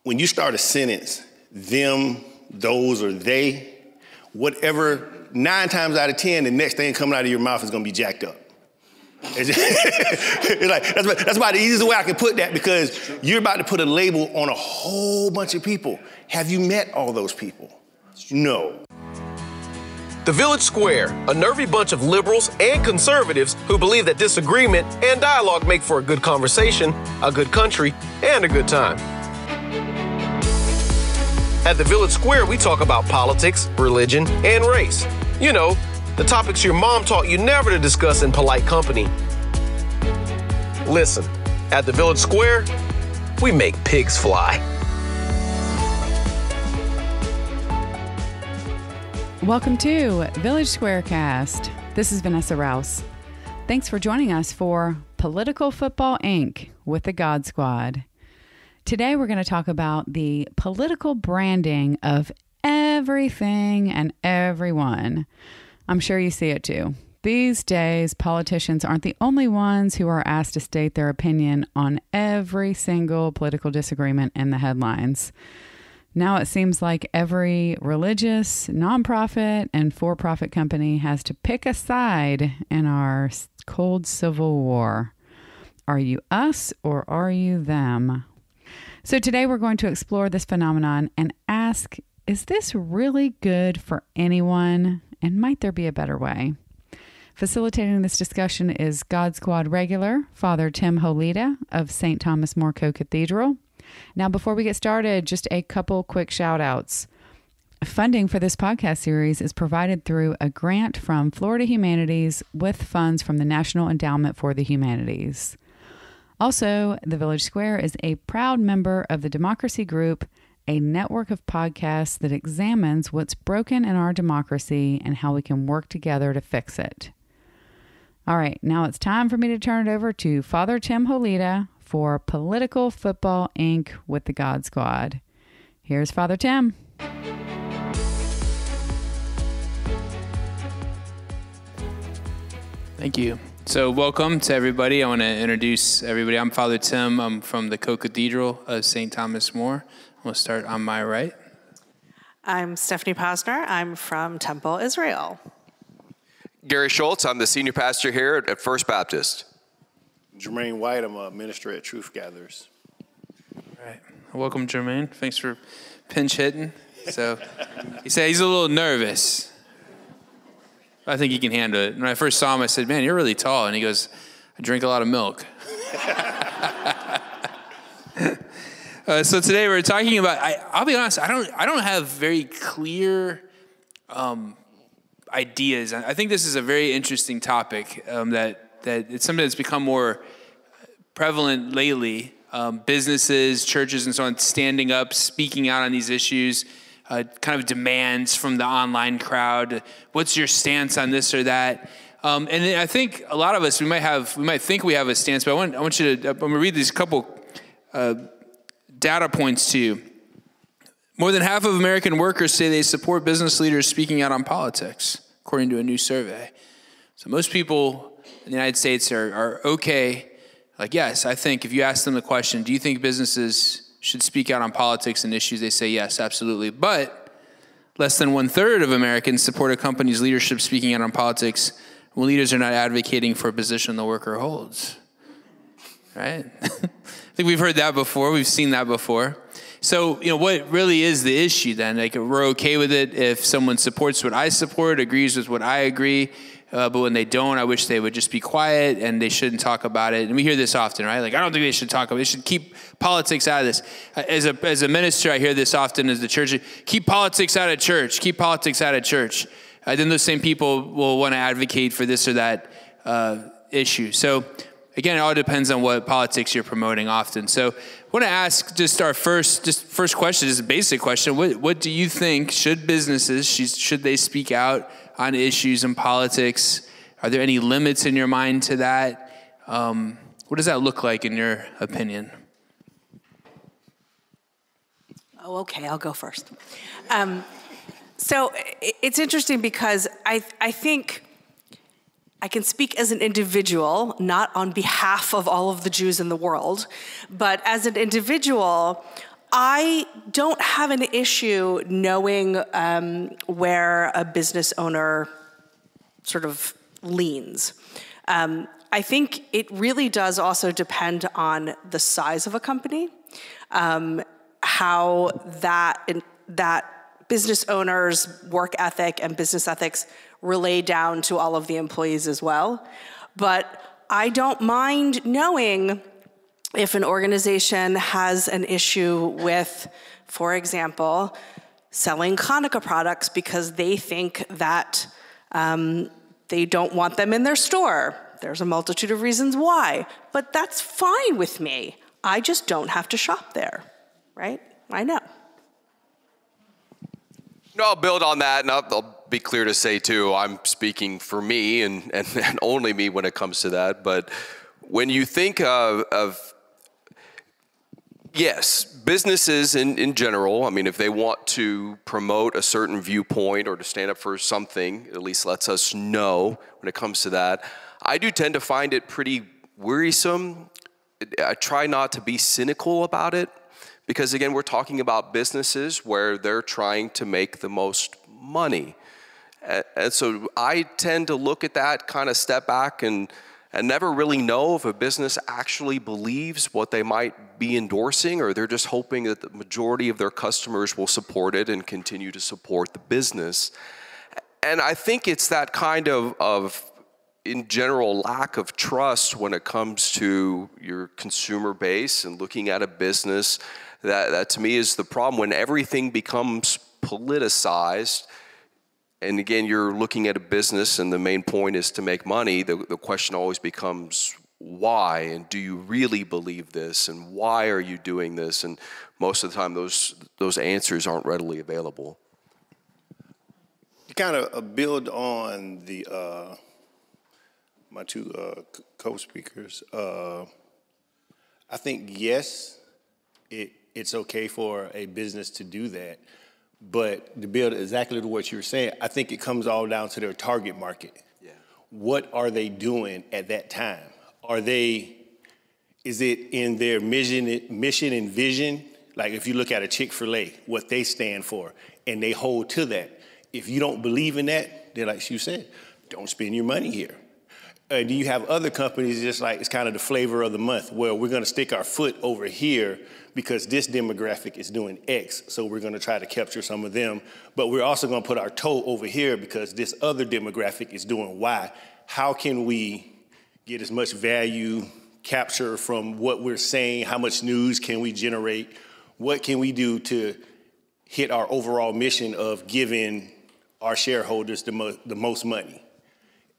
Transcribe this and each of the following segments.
when you start a sentence, them, those, or they, whatever, 9 times out of 10, the next thing coming out of your mouth is gonna be jacked up. It's like, that's about the easiest way I can put that, because you're about to put a label on a whole bunch of people. Have you met all those people? No. The Village Square, a nervy bunch of liberals and conservatives who believe that disagreement and dialogue make for a good conversation, a good country, and a good time. At the Village Square, we talk about politics, religion, and race. You know, the topics your mom taught you never to discuss in polite company. Listen, at the Village Square, we make pigs fly. Welcome to Village SquareCast. This is Vanessa Rouse. Thanks for joining us for Political Football Inc. with the God Squad. Today we're going to talk about the political branding of everything and everyone. I'm sure you see it too. These days, politicians aren't the only ones who are asked to state their opinion on every single political disagreement in the headlines. Now it seems like every religious, nonprofit, and for-profit company has to pick a side in our cold civil war. Are you us or are you them? So today we're going to explore this phenomenon and ask, is this really good for anyone? And might there be a better way? Facilitating this discussion is God Squad regular, Father Tim Holeda of St. Thomas More Co-Cathedral. Now, before we get started, just a couple quick shout outs. Funding for this podcast series is provided through a grant from Florida Humanities with funds from the National Endowment for the Humanities. Also, the Village Square is a proud member of the Democracy Group, a network of podcasts that examines what's broken in our democracy and how we can work together to fix it. All right, now it's time for me to turn it over to Father Tim Holeda for Political Football Inc. with the God Squad. Here's Father Tim. Thank you. So welcome to everybody. I want to introduce everybody. I'm Father Tim. I'm from the Co-Cathedral of St. Thomas More. We'll start on my right. I'm Stefanie Posner. I'm from Temple, Israel. Gary Shultz. I'm the senior pastor here at First Baptist. Jermaine White, I'm a minister at Truth Gatherers. All right. Welcome, Jermaine. Thanks for pinch hitting. So he said he's a little nervous. I think he can handle it. When I first saw him, I said, man, you're really tall. And he goes, I drink a lot of milk. So today we're talking about, I'll be honest, I don't have very clear ideas. I think this is a very interesting topic that it's something that's become more prevalent lately. Businesses, churches, and so on, standing up, speaking out on these issues, kind of demands from the online crowd. What's your stance on this or that? And I think a lot of us, we might think we have a stance, but I'm going to read these couple data points to you. More than half of American workers say they support business leaders speaking out on politics, according to a new survey. So most people in the United States are okay. Like, yes, I think if you ask them the question, do you think businesses should speak out on politics and issues? They say yes, absolutely. But less than 1/3 of Americans support a company's leadership speaking out on politics when leaders are not advocating for a position the worker holds. Right? I think we've heard that before. We've seen that before. So, what really is the issue then? Like, we're okay with it if someone supports what I support, agrees with what I agree, but when they don't, I wish they would just be quiet and they shouldn't talk about it. And we hear this often, right? Like, I don't think they should talk about it. They should keep politics out of this. As a minister, I hear this often as the church, keep politics out of church, keep politics out of church. Then those same people will want to advocate for this or that issue. So, again, it all depends on what politics you're promoting often. So I want to ask just our first question, just a basic question. What do you think, should businesses, should they speak out on issues in politics? Are there any limits in your mind to that? What does that look like in your opinion? Oh, okay, I'll go first. So it's interesting because I think I can speak as an individual, not on behalf of all of the Jews in the world, but as an individual, I don't have an issue knowing where a business owner sort of leans. I think it really does also depend on the size of a company, how that business owner's work ethic and business ethics relay down to all of the employees as well. But I don't mind knowing if an organization has an issue with, for example, selling Hanukkah products because they think that they don't want them in their store. There's a multitude of reasons why, but that's fine with me. I just don't have to shop there, right? I know. No, I'll build on that, and I'll be clear to say, too, I'm speaking for me and only me when it comes to that. But when you think of yes, businesses in general, I mean, if they want to promote a certain viewpoint or to stand up for something, it at least lets us know when it comes to that. I do tend to find it pretty wearisome. I try not to be cynical about it because, again, we're talking about businesses where they're trying to make the most money. And so I tend to look at that, kind of step back and never really know if a business actually believes what they might be endorsing, or they're just hoping that the majority of their customers will support it and continue to support the business. And I think it's that kind of in general, lack of trust when it comes to your consumer base and looking at a business that to me is the problem. When everything becomes politicized, and again, you're looking at a business and the main point is to make money, the question always becomes why, and do you really believe this, and why are you doing this? And most of the time, those answers aren't readily available. To kind of build on the my two co-speakers, I think, yes, it's okay for a business to do that. But to build exactly to what you were saying, I think it comes all down to their target market. Yeah. What are they doing at that time? Is it in their mission and vision? Like if you look at a Chick-fil-A, what they stand for, and they hold to that. If you don't believe in that, then like you said, don't spend your money here. Do you have other companies just like it's kind of the flavor of the month where we're going to stick our foot over here because this demographic is doing X, so we're going to try to capture some of them, but we're also going to put our toe over here because this other demographic is doing Y. How can we get as much value capture from what we're saying? How much news can we generate? What can we do to hit our overall mission of giving our shareholders the most money?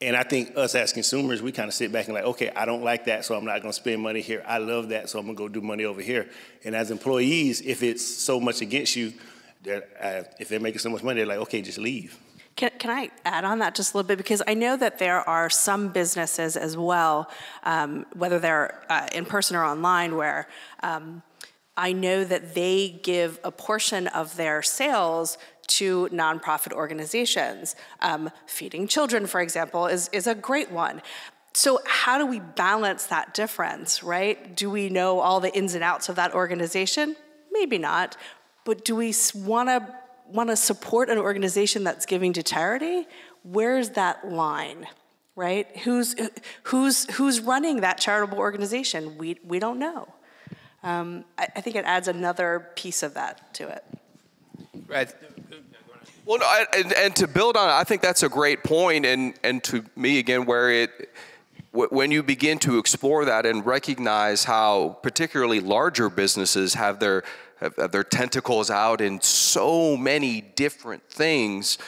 And I think us as consumers, we kind of sit back and like, okay, I don't like that, so I'm not going to spend money here. I love that, so I'm going to go do money over here. And as employees, if it's so much against you, that if they're making so much money, they're like, okay, just leave. Can I add on that just a little bit? Because I know that there are some businesses as well, whether they're in person or online, where I know that they give a portion of their sales to nonprofit organizations. Feeding children, for example, is a great one. So how do we balance that difference, right? Do we know all the ins and outs of that organization? Maybe not. But do we want to support an organization that's giving to charity? Where's that line, right? Who's running that charitable organization? We don't know. I think it adds another piece of that to it. Right. Well, no, and to build on it, I think that's a great point, and to me, again, when you begin to explore that and recognize how particularly larger businesses have their tentacles out in so many different things,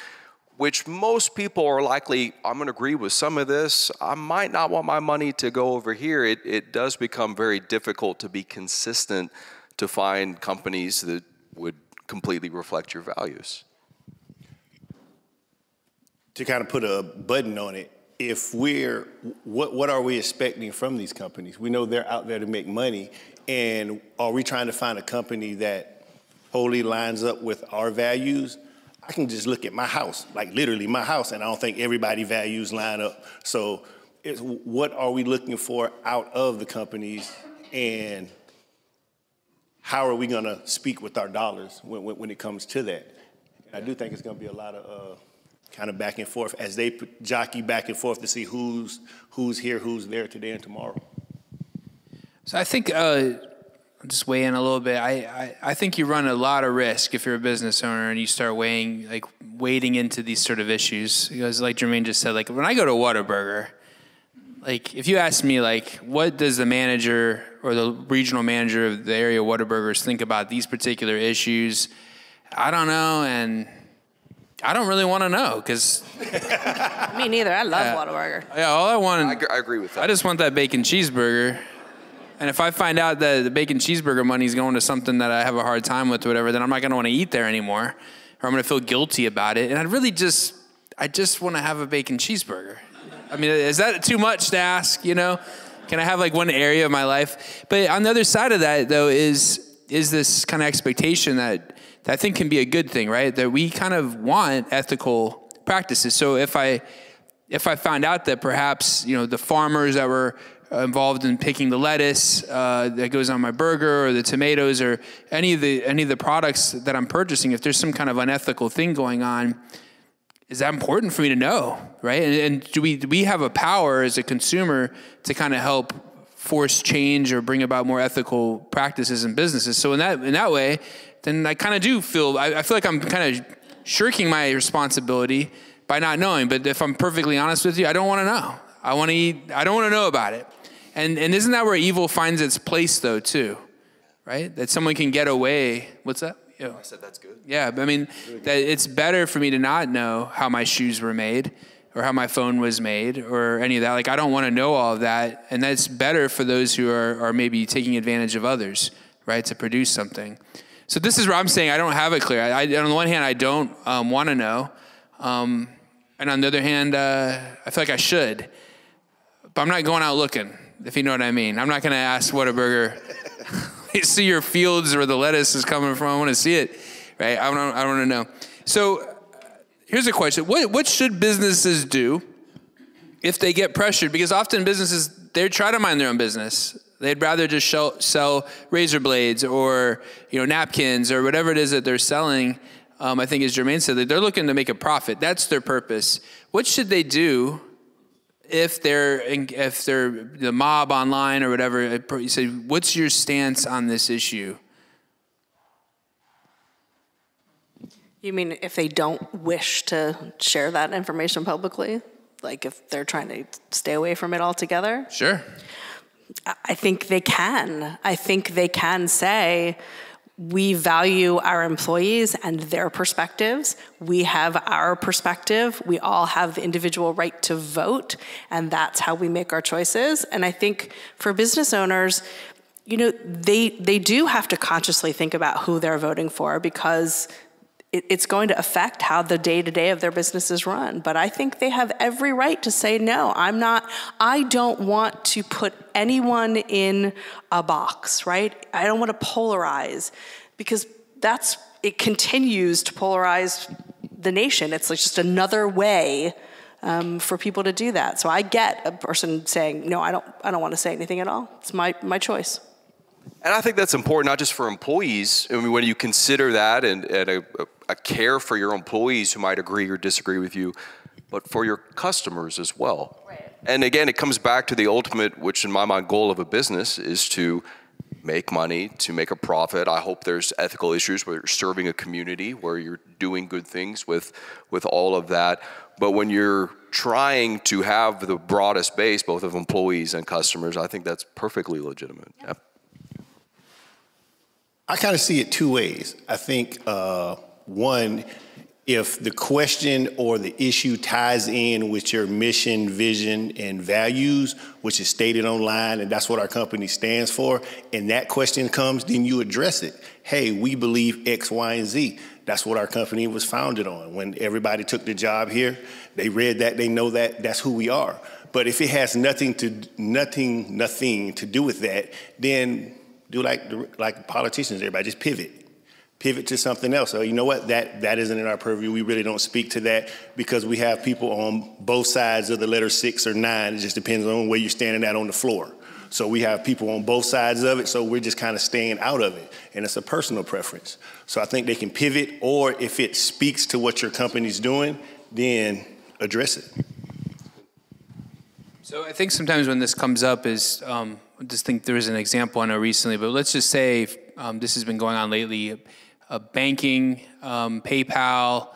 which most people are likely, I'm going to agree with some of this, I might not want my money to go over here. It does become very difficult to be consistent to find companies that would completely reflect your values. To kind of put a button on it, if what are we expecting from these companies? We know they're out there to make money, and are we trying to find a company that wholly lines up with our values? I can just look at my house, like literally my house, and I don't think everybody's values line up. So what are we looking for out of the companies, and how are we going to speak with our dollars when it comes to that? And I do think it's going to be a lot of kind of back and forth as they jockey back and forth to see who's here, who's there today and tomorrow. So I think, I'll just weigh in a little bit. I think you run a lot of risk if you're a business owner and you start wading into these sort of issues. Because like Jermaine just said, like when I go to Whataburger, like if you ask me, like, what does the manager or the regional manager of the area Whataburgers think about these particular issues? I don't know, and I don't really want to know because Me neither. I love Whataburger. Yeah, all I want. I agree with that. I just want that bacon cheeseburger. And if I find out that the bacon cheeseburger money is going to something that I have a hard time with or whatever, then I'm not going to want to eat there anymore, or I'm going to feel guilty about it. And I just want to have a bacon cheeseburger. I mean, is that too much to ask, you know? Can I have like one area of my life? But on the other side of that, though, is this kind of expectation that I think can be a good thing, right? That we kind of want ethical practices. So if I found out that perhaps, you know, the farmers that were involved in picking the lettuce that goes on my burger or the tomatoes or any of the products that I'm purchasing, if there's some kind of unethical thing going on, is that important for me to know, right? And do we have a power as a consumer to kind of help force change or bring about more ethical practices in businesses? So in that way, then I kind of do feel, I feel like I'm kind of shirking my responsibility by not knowing. But if I'm perfectly honest with you, I don't want to know. I want to eat, I don't want to know about it. And isn't that where evil finds its place though too, right? That someone can get away. What's that? Yeah. I said that's good. Yeah, I mean, that it's better for me to not know how my shoes were made or how my phone was made or any of that. Like, I don't want to know all of that. And that's better for those who are maybe taking advantage of others, right, to produce something. So this is where I'm saying I don't have it clear. On the one hand, I don't want to know. And on the other hand, I feel like I should. But I'm not going out looking, if you know what I mean. I'm not going to ask Whataburger, see your fields where the lettuce is coming from. I want to see it, right? I want to know. So here's a question. What should businesses do if they get pressured? Because often businesses, they try to mind their own business. They'd rather just sell razor blades or, you know, napkins or whatever it is that they're selling. I think as Jermaine said, they're looking to make a profit. That's their purpose. What should they do if they're the mob online or whatever? You say, what's your stance on this issue? You mean if they don't wish to share that information publicly? Like if they're trying to stay away from it altogether? Sure. I think they can. I think they can say, we value our employees and their perspectives. We have our perspective. We all have the individual right to vote, and that's how we make our choices. And I think for business owners, you know, they do have to consciously think about who they're voting for because it's going to affect how the day-to-day of their business is run. But I think they have every right to say, no, I don't want to put anyone in a box, right? I don't want to polarize because it continues to polarize the nation. It's like just another way for people to do that. So I get a person saying, no, I don't want to say anything at all. It's my choice. And I think that's important, not just for employees. I mean, when you consider that and a care for your employees who might agree or disagree with you, but for your customers as well. Right. And again, it comes back to the ultimate, which in my mind, goal of a business is to make money, to make a profit. I hope there's ethical issues where you're serving a community, where you're doing good things with all of that. But when you're trying to have the broadest base, both of employees and customers, I think that's perfectly legitimate. Yeah. I kind of see it two ways. I think, one, if the question or the issue ties in with your mission, vision, and values, which is stated online, and that's what our company stands for, and that question comes, then you address it. Hey, we believe X, Y, and Z. That's what our company was founded on. When everybody took the job here, they read that, they know that, that's who we are. But if it has nothing to do with that, then do like politicians, everybody, just pivot to something else. So you know what, that isn't in our purview. We really don't speak to that because we have people on both sides of the letter 6 or 9. It just depends on where you're standing at on the floor. So we have people on both sides of it, so we're just kind of staying out of it. And it's a personal preference. So I think they can pivot, or if it speaks to what your company's doing, then address it. So I think sometimes when this comes up is, I just think there was an example I know recently, but let's just say this has been going on lately, banking, PayPal,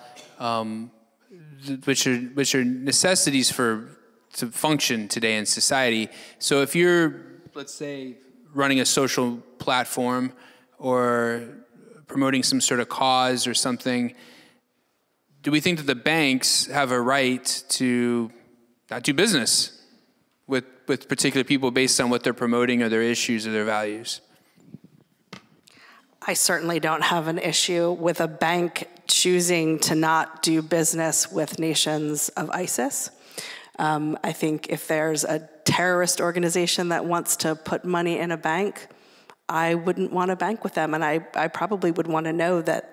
which are necessities to function today in society. So if you're, let's say, running a social platform or promoting some sort of cause or something, do we think that the banks have a right to not do business with particular people based on what they're promoting or their issues or their values? I certainly don't have an issue with a bank choosing to not do business with nations of ISIS. I think if there's a terrorist organization that wants to put money in a bank, I wouldn't want to bank with them, and I probably would want to know that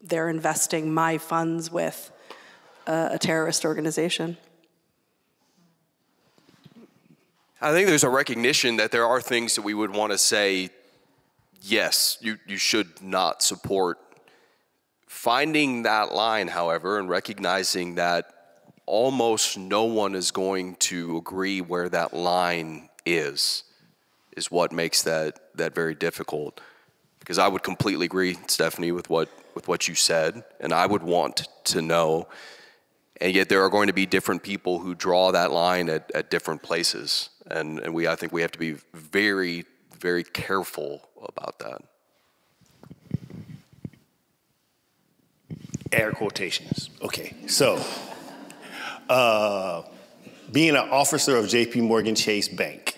they're investing my funds with a terrorist organization. I think there's a recognition that there are things that we would want to say, yes, you should not support. Finding that line, however, and recognizing that almost no one is going to agree where that line is what makes that very difficult. Because I would completely agree, Stefanie, with what you said, and I would want to know. And yet there are going to be different people who draw that line at different places. And I think we have to be very, very careful about that. Air quotations. Okay, so being an officer of JPMorgan Chase Bank,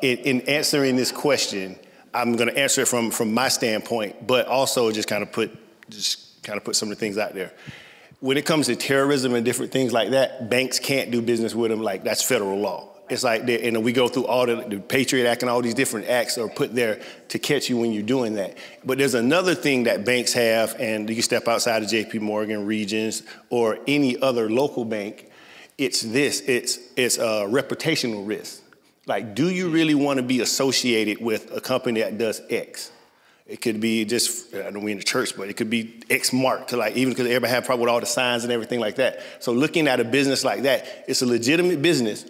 in answering this question, I'm going to answer it from my standpoint, but also just kind of put some of the things out there. When it comes to terrorism and different things like that, banks can't do business with them. Like, that's federal law. It's like, and we go through all the Patriot Act and all these different acts are put there to catch you when you're doing that. But there's another thing that banks have, and you step outside of JPMorgan, Regions, or any other local bank, it's a reputational risk. Like, do you really want to be associated with a company that does X? It could be just, I don't mean the church, but it could be X marked to, like, even because everybody have problem with all the signs and everything like that. So looking at a business like that, it's a legitimate business.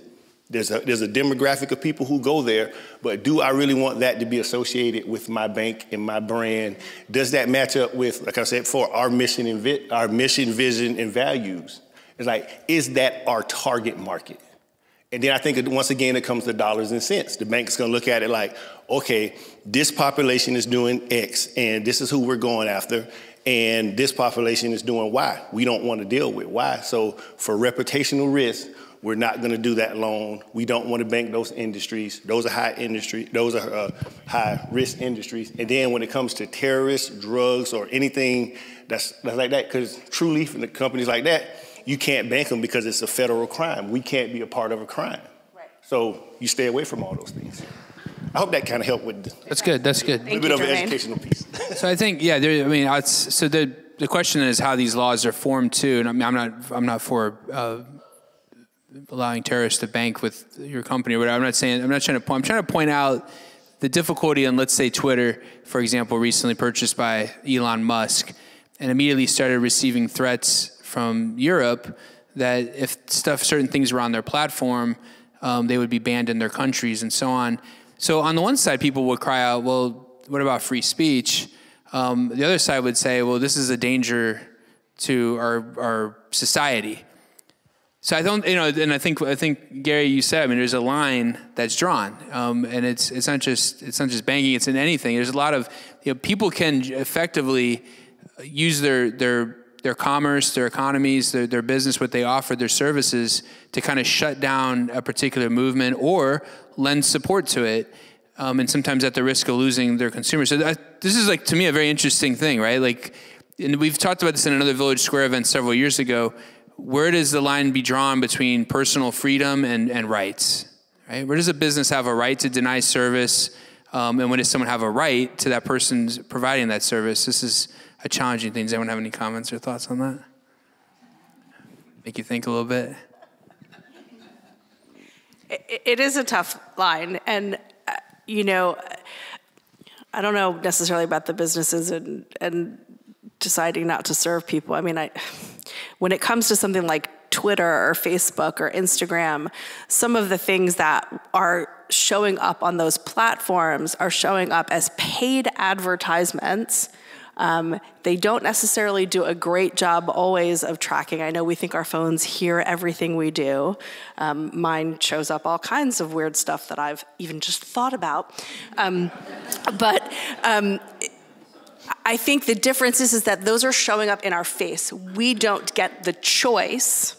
There's a demographic of people who go there, but do I really want that to be associated with my bank and my brand? Does that match up with, like I said before, our mission, vision, and values? It's like, is that our target market? And then I think, once again, it comes to dollars and cents. The bank's going to look at it like, okay, this population is doing X, and this is who we're going after, and this population is doing Y. We don't want to deal with Y. So for reputational risk, we're not going to do that loan. We don't want to bank those industries. Those are high risk industries. And then when it comes to terrorists, drugs, or anything that's like that, because True Leaf and the companies like that, you can't bank them because it's a federal crime. We can't be a part of a crime. Right. So you stay away from all those things. I hope that kind of helped with. That's good. That's good. A little bit of an educational piece. So I think, yeah. So the question is how these laws are formed too. And I'm not for allowing terrorists to bank with your company or whatever. I'm trying to point out the difficulty in, let's say, Twitter, for example, recently purchased by Elon Musk, and immediately started receiving threats from Europe that if certain things were on their platform, they would be banned in their countries and so on. So on the one side, people would cry out, well, what about free speech? The other side would say, well, this is a danger to our society. So I don't, and I think Gary, you said, there's a line that's drawn, and it's not just banking, it's in anything. There's a lot of, people can effectively use their commerce, their economies, their business, what they offer, their services, to kind of shut down a particular movement or lend support to it, and sometimes at the risk of losing their consumers. So this is, like, to me, a very interesting thing, right? Like, and we've talked about this in another Village Square event several years ago. Where does the line be drawn between personal freedom and rights, right? Where does a business have a right to deny service, and when does someone have a right to that person's providing that service? This is a challenging thing. Does anyone have any comments or thoughts on that? Make you think a little bit? It is a tough line. And, you know, I don't know necessarily about the businesses and deciding not to serve people. I mean, when it comes to something like Twitter or Facebook or Instagram, some of the things that are showing up on those platforms are showing up as paid advertisements. They don't necessarily do a great job always of tracking. I know we think our phones hear everything we do. Mine shows up all kinds of weird stuff that I've even just thought about. But I think the difference is that those are showing up in our face. We don't get the choice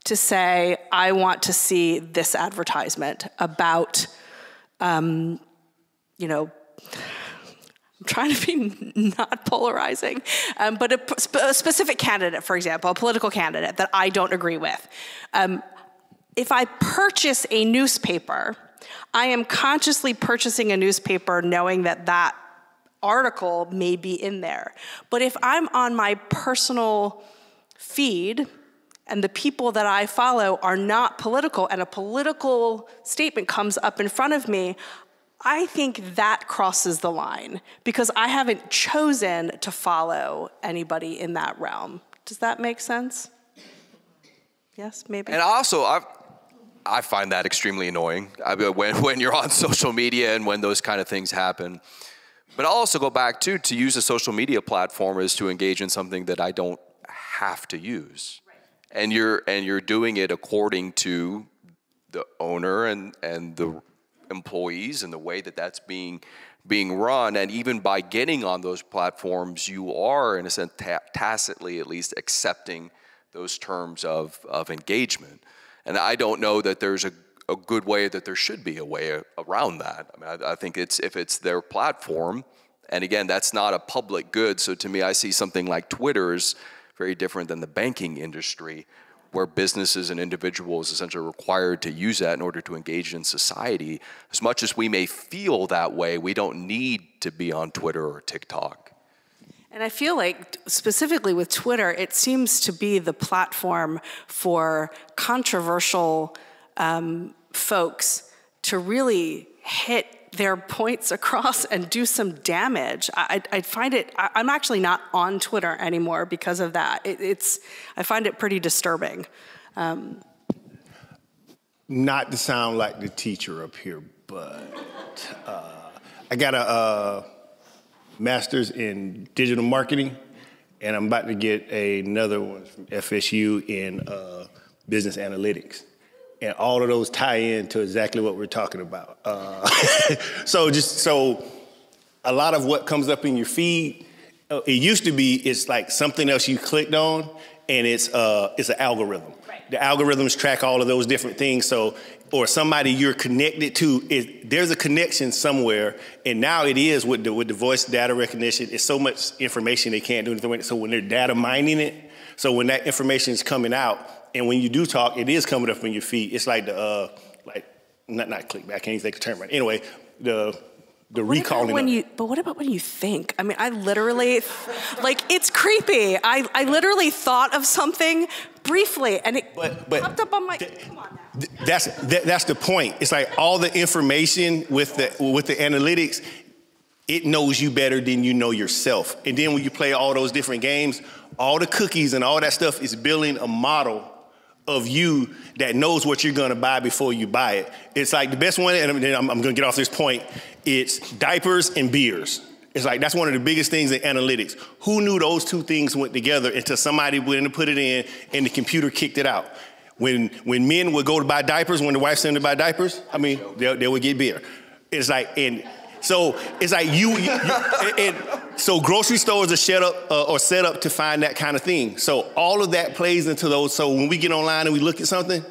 to say, I want to see this advertisement about, you know, I'm trying to be not polarizing, but a specific candidate, for example, a political candidate that I don't agree with. If I purchase a newspaper, I am consciously purchasing a newspaper knowing that that article may be in there. But if I'm on my personal feed and the people that I follow are not political and a political statement comes up in front of me, I think that crosses the line because I haven't chosen to follow anybody in that realm. Does that make sense? Yes, maybe? And also, I find that extremely annoying when you're on social media and when those kind of things happen. But I'll also go back to use a social media platform is to engage in something that I don't have to use. Right. And you're doing it according to the owner and the employees and the way that that's being run. And even by getting on those platforms, you are, in a sense, tacitly at least accepting those terms of engagement. And I don't know that there's a good way, that there should be a way around that. I mean, I think if it's their platform, and again, that's not a public good. So to me, I see something like Twitter is very different than the banking industry, where businesses and individuals essentially are required to use that in order to engage in society. As much as we may feel that way, we don't need to be on Twitter or TikTok. And I feel like, specifically with Twitter, it seems to be the platform for controversial folks to really hit their points across and do some damage. I find it, I'm actually not on Twitter anymore because of that. I find it pretty disturbing. Not to sound like the teacher up here, but I got a master's in digital marketing, and I'm about to get another one from FSU in business analytics. And all of those tie in to exactly what we're talking about. So a lot of what comes up in your feed, it used to be it's like something else you clicked on, and it's an algorithm. Right. The algorithms track all of those different things. So, or somebody you're connected to, there's a connection somewhere, and now it is with the voice data recognition. It's so much information they can't do anything with it. So when they're data mining it, so when that information is coming out, and when you do talk, it is coming up in your feed. It's like the not clickback. I can't even think of the term right. Anyway, the recalling. But what about when you think? I mean, I literally, it's creepy. I literally thought of something briefly, and it popped up on my. Come on now. That's the point. It's like all the information with the analytics, it knows you better than you know yourself. And then when you play all those different games, all the cookies and all that stuff is building a model of you that knows what you're gonna buy before you buy it. It's like the best one, and I'm gonna get off this point, it's diapers and beers. It's like, that's one of the biggest things in analytics. Who knew those two things went together until somebody went to put it in and the computer kicked it out? When men would go to buy diapers, when the wife sent them to buy diapers, I mean, they would get beer. It's like, so it's like so grocery stores are set up to find that kind of thing. So all of that plays into those. So when we get online and we look at something,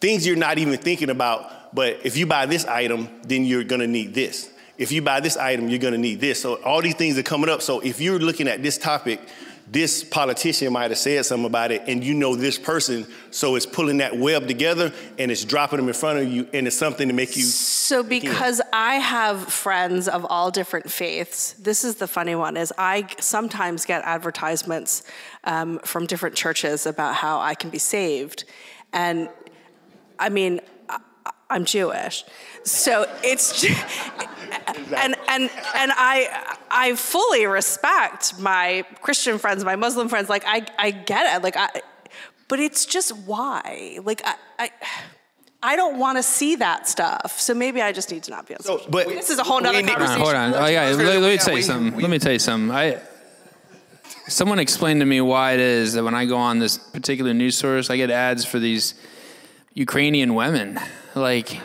things you're not even thinking about, but if you buy this item, then you're gonna need this. If you buy this item, you're gonna need this. So all these things are coming up. So if you're looking at this topic, this politician might have said something about it, and you know this person, so it's pulling that web together and it's dropping them in front of you, and it's something to make you. So because I have friends of all different faiths, this is the funny one, is I sometimes get advertisements from different churches about how I can be saved. And I mean, I'm Jewish. So it's, and I fully respect my Christian friends, my Muslim friends. Like, I get it. Like, but it's just why? Like, I don't want to see that stuff. So maybe I just need to not be on social media. But this is a whole nother conversation. Hold on. Oh, yeah. Let me tell you something. Let me tell you something. Someone explained to me why it is that when I go on this particular news source, I get ads for these Ukrainian women. Like,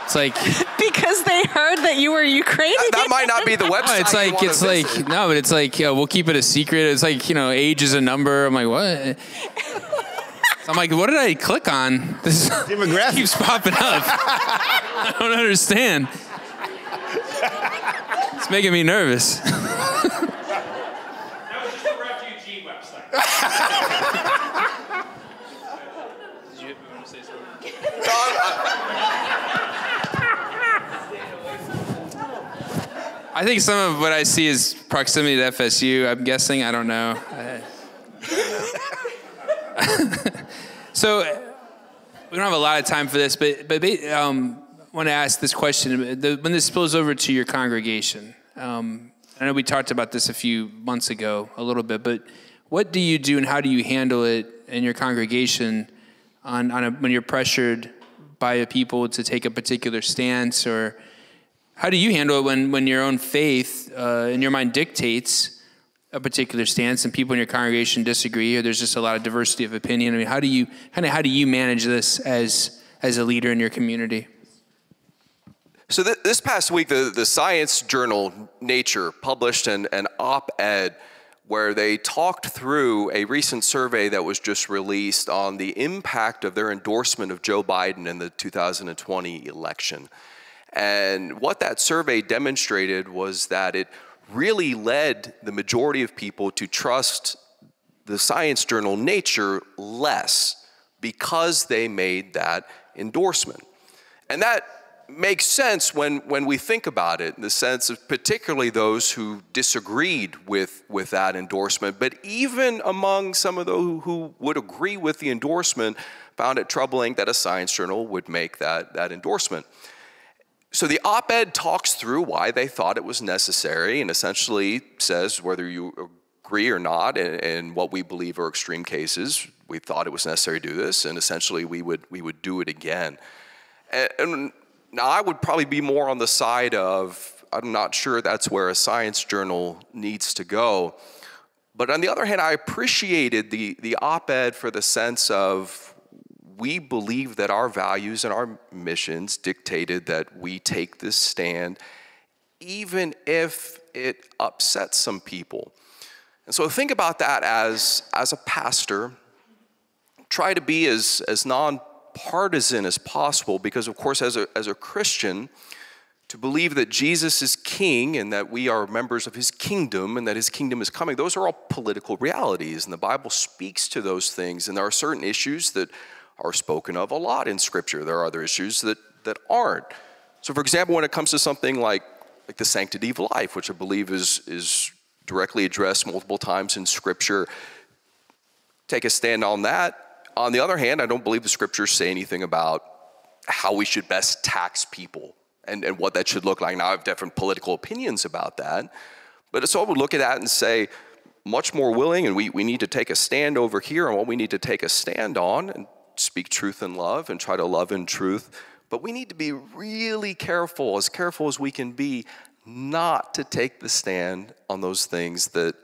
it's like because they heard that you were Ukrainian. That might not be the website. It's like we'll keep it a secret. It's like, age is a number. I'm like, what? I'm like, what did I click on? This demographic keeps popping up. I don't understand. It's making me nervous. That was just a refugee website. Did you want to say something? I think some of what I see is proximity to FSU. I'm guessing. I don't know. So we don't have a lot of time for this, but I want to ask this question. When this spills over to your congregation, I know we talked about this a few months ago a little bit, but what do you do and how do you handle it in your congregation when you're pressured by people to take a particular stance, or how do you handle it when your own faith in your mind dictates a particular stance and people in your congregation disagree, or there's just a lot of diversity of opinion? I mean, how do you manage this as a leader in your community? So this past week, the science journal Nature published an op-ed where they talked through a recent survey that was just released on the impact of their endorsement of Joe Biden in the 2020 election. And what that survey demonstrated was that it really led the majority of people to trust the science journal Nature less because they made that endorsement. And that makes sense when we think about it, in the sense of particularly those who disagreed with that endorsement. But even among some of those who would agree with the endorsement, found it troubling that a science journal would make that endorsement. So the op-ed talks through why they thought it was necessary and essentially says whether you agree or not in what we believe are extreme cases, we thought it was necessary to do this, and essentially we would do it again. And now I would probably be more on the side of, I'm not sure that's where a science journal needs to go. But on the other hand, I appreciated the op-ed for the sense of, we believe that our values and our missions dictated that we take this stand, even if it upsets some people. And so think about that as a pastor. Try to be as nonpartisan as possible, because of course as a Christian, to believe that Jesus is king and that we are members of his kingdom and that his kingdom is coming, those are all political realities, and the Bible speaks to those things. And there are certain issues that are spoken of a lot in Scripture. There are other issues that aren't. So for example, when it comes to something like the sanctity of life, which I believe is directly addressed multiple times in Scripture, take a stand on that. On the other hand, I don't believe the Scriptures say anything about how we should best tax people and what that should look like. Now, I have different political opinions about that, but so I would look at that and say, much more willing, and we need to take a stand over here on what we need to take a stand on, and speak truth in love and try to love in truth. But we need to be really careful as we can be, not to take the stand on those things that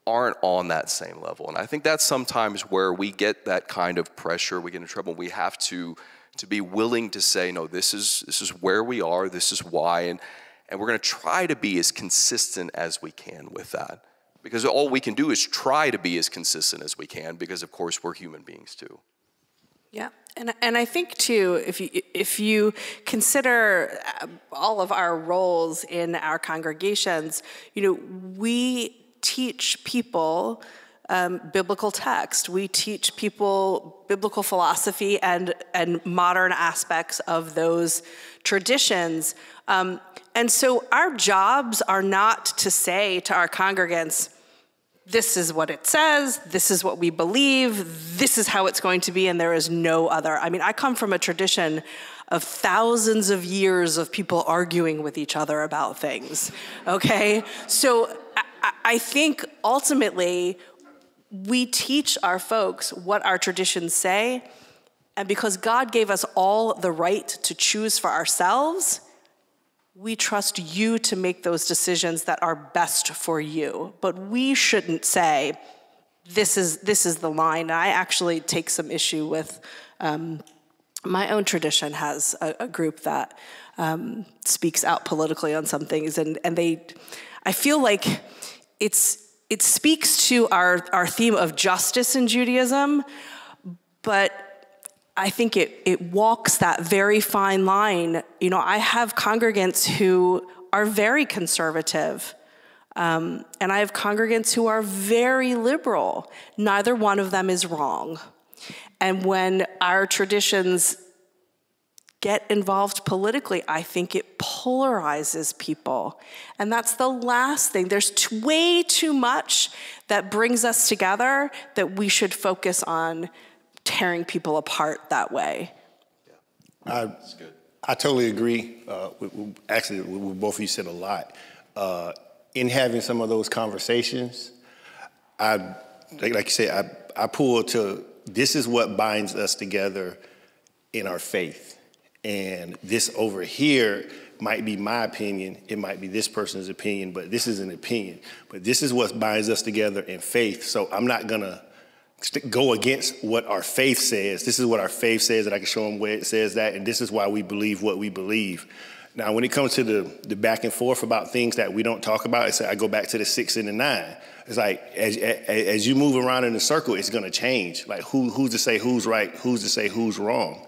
aren't on that same level. And I think that's sometimes where we get that kind of pressure, we get in trouble. We have to be willing to say, no, this is where we are, this is why, and we're going to try to be as consistent as we can with that. Because all we can do is try to be as consistent as we can, because of course we're human beings too. Yeah, and I think too, if you consider all of our roles in our congregations, we teach people biblical text. We teach people biblical philosophy and modern aspects of those traditions. And so our jobs are not to say to our congregants, this is what it says, this is what we believe, this is how it's going to be, and there is no other. I mean, I come from a tradition of thousands of years of people arguing with each other about things, okay? So I think ultimately we teach our folks what our traditions say, and because God gave us all the right to choose for ourselves, we trust you to make those decisions that are best for you. But we shouldn't say, this is the line. And I actually take some issue with, my own tradition has a group that speaks out politically on some things. And I feel like it speaks to our theme of justice in Judaism, but I think it walks that very fine line. You know, I have congregants who are very conservative, and I have congregants who are very liberal. Neither one of them is wrong. And when our traditions get involved politically, I think it polarizes people. And that's the last thing. There's way too much that brings us together that we should focus on tearing people apart that way. That's good. I totally agree. Actually, both of you said a lot. In having some of those conversations, like you said, I pull to, this is what binds us together in our faith. And this over here might be my opinion, it might be this person's opinion, but this is an opinion. But this is what binds us together in faith. So I'm not gonna go against what our faith says. This is what our faith says, and I can show them where it says that, and this is why we believe what we believe. Now, when it comes to the back and forth about things that we don't talk about, I go back to the 6 and the 9. It's like, as you move around in the circle, it's gonna change. Like who's to say who's right, who's to say who's wrong.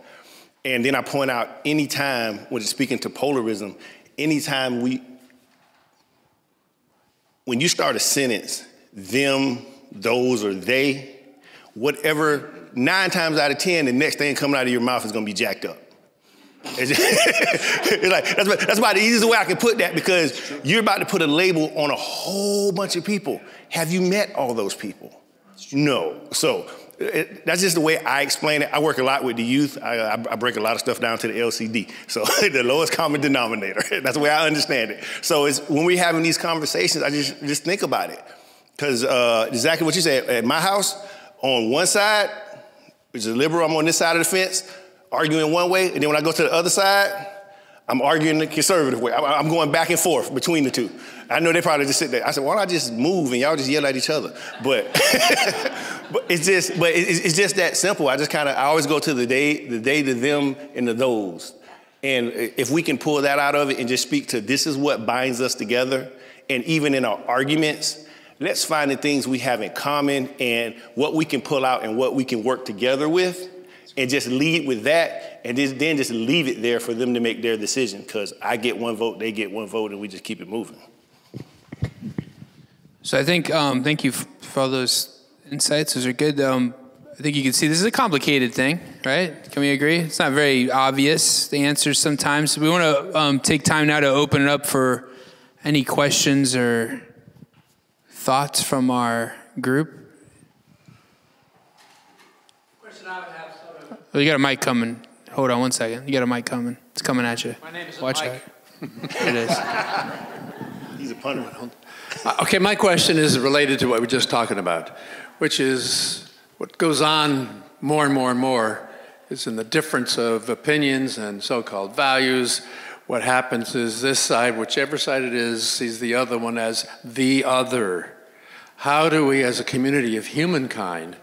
And then I point out anytime, when it's speaking to polarism, anytime when you start a sentence, them, those, or they, whatever, 9 times out of 10, the next thing coming out of your mouth is gonna be jacked up. It's like, that's about the easiest way I can put that, because you're about to put a label on a whole bunch of people. Have you met all those people? No. So that's just the way I explain it. I work a lot with the youth. I break a lot of stuff down to the LCD. So the lowest common denominator. That's the way I understand it. So it's when we're having these conversations, I just think about it. Because exactly what you said, at my house, on one side, which is liberal, I'm on this side of the fence, arguing one way, and then when I go to the other side, I'm arguing the conservative way. I'm going back and forth between the two. I know they probably just sit there. I said, why don't I just move and y'all just yell at each other? But it's just that simple. I always go to the they, the them, and the those. And if we can pull that out of it and just speak to this is what binds us together, and even in our arguments, let's find the things we have in common and what we can pull out and what we can work together with, and just lead with that, and then just leave it there for them to make their decision, because I get one vote, they get one vote, and we just keep it moving. So I think, thank you for all those insights. Those are good. I think you can see this is a complicated thing, right? Can we agree? It's not very obvious, the answers sometimes. We want to take time now to open it up for any questions or thoughts from our group. Oh, you got a mic coming. Hold on one second. You got a mic coming. It's coming at you. My name is Watch Mike. It. It is. He's a punter. Okay, my question is related to what we're just talking about, which is what goes on more and more and more is in the difference of opinions and so-called values. What happens is this side, whichever side it is, sees the other one as the other. How do we, as a community of humankind,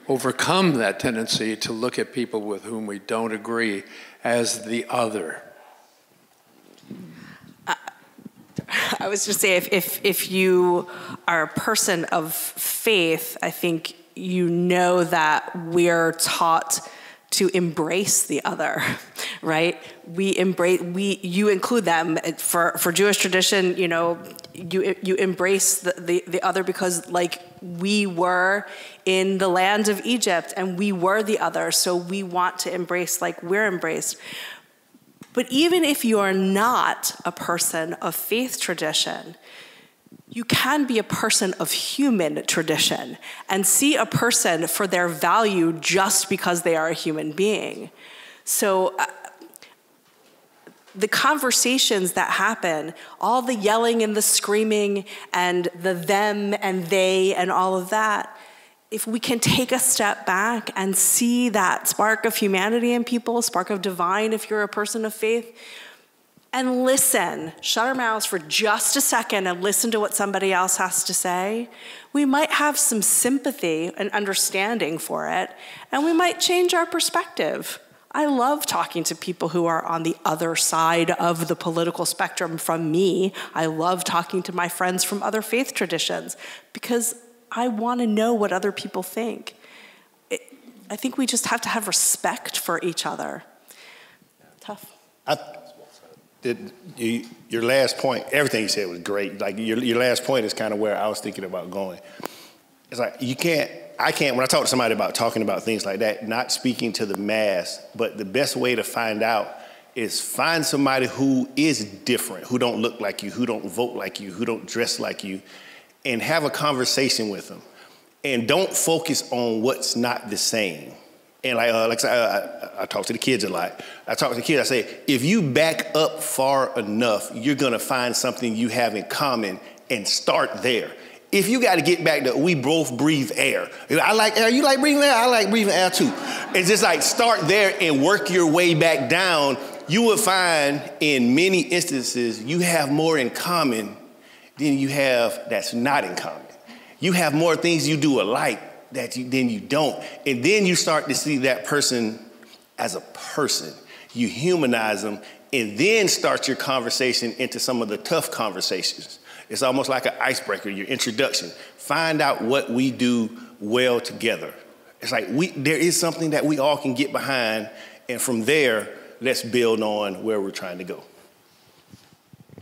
overcome that tendency to look at people with whom we don't agree as the other? I was just saying, if you are a person of faith, I think you know that we're taught to embrace the other, right? You include them. For Jewish tradition, you know, you embrace the other, because like we were in the land of Egypt and we were the other, so we want to embrace like we're embraced. But even if you are not a person of faith tradition, you can be a person of human tradition and see a person for their value just because they are a human being. So the conversations that happen, all the yelling and the screaming and the them and they and all of that, if we can take a step back and see that spark of humanity in people, spark of divine if you're a person of faith, and listen, shut our mouths for just a second and listen to what somebody else has to say, we might have some sympathy and understanding for it, and we might change our perspective. I love talking to people who are on the other side of the political spectrum from me. I love talking to my friends from other faith traditions because I want to know what other people think. I think we just have to have respect for each other. Tough. Your last point, everything you said was great. Like your last point is kind of where I was thinking about going. It's like I can't, when I talk to somebody about talking about things like that, not speaking to the mass, but the best way to find out is find somebody who is different, who don't look like you, who don't vote like you, who don't dress like you, and have a conversation with them. And don't focus on what's not the same. And like I said, I talk to the kids a lot. I talk to the kids, I say, if you back up far enough, you're gonna find something you have in common and start there. If you gotta get back to, we both breathe air. I like air, you like breathing air? I like breathing air too. It's just like start there and work your way back down. You will find in many instances, you have more in common than you have that's not in common. You have more things you do alike than you don't. And then you start to see that person as a person. You humanize them and then start your conversation into some of the tough conversations. It's almost like an icebreaker, your introduction. Find out what we do well together. It's like there is something that we all can get behind, and from there, let's build on where we're trying to go.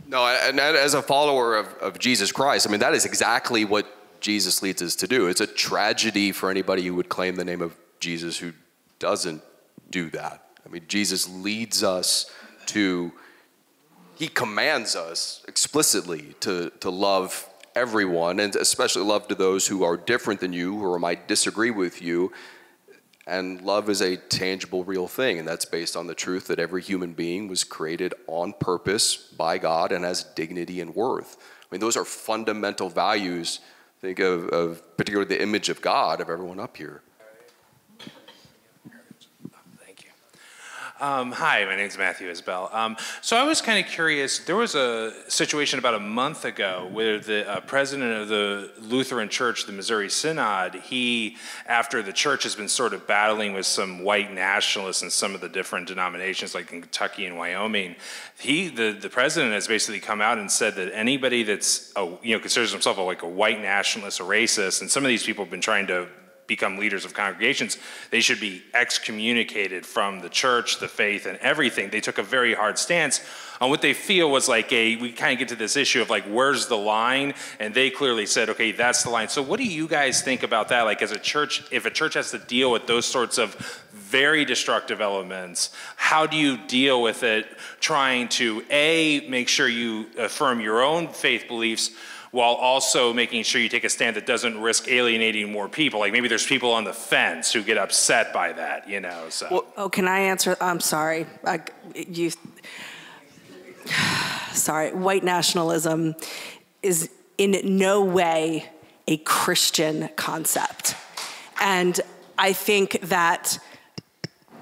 No, and as a follower of Jesus Christ, I mean, that is exactly what Jesus leads us to do. It's a tragedy for anybody who would claim the name of Jesus who doesn't do that. I mean, Jesus leads us to, he commands us explicitly to love everyone, and especially love to those who are different than you or might disagree with you. And love is a tangible, real thing, and that's based on the truth that every human being was created on purpose by God and has dignity and worth. I mean, those are fundamental values. Think of particularly the image of God of everyone up here. Thank you. Hi, my name is Matthew Isbell. So I was kind of curious. There was a situation about a month ago where the president of the Lutheran Church, the Missouri Synod, he, after the church has been sort of battling with some white nationalists in some of the different denominations, like in Kentucky and Wyoming, the president has basically come out and said that anybody that's considers himself like a white nationalist, a racist, and some of these people have been trying to become leaders of congregations, they should be excommunicated from the church, the faith, and everything. They took a very hard stance on what they feel was like we kind of get to this issue of like, where's the line? And they clearly said, okay, that's the line. So what do you guys think about that? Like as a church, if a church has to deal with those sorts of very destructive elements, how do you deal with it trying to make sure you affirm your own faith beliefs while also making sure you take a stand that doesn't risk alienating more people? Like maybe there's people on the fence who get upset by that, so. Well, can I answer? I'm sorry. Sorry, white nationalism is in no way a Christian concept. And I think that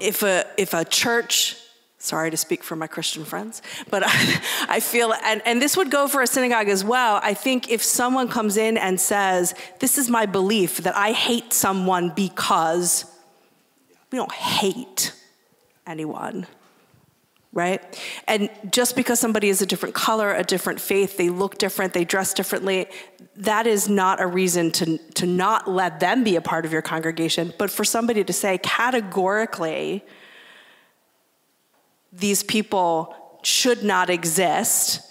if a church, sorry to speak for my Christian friends, but I feel, and this would go for a synagogue as well, I think if someone comes in and says, this is my belief that I hate someone because, we don't hate anyone, right? And just because somebody is a different color, a different faith, they look different, they dress differently, that is not a reason to not let them be a part of your congregation. But for somebody to say categorically, these people should not exist,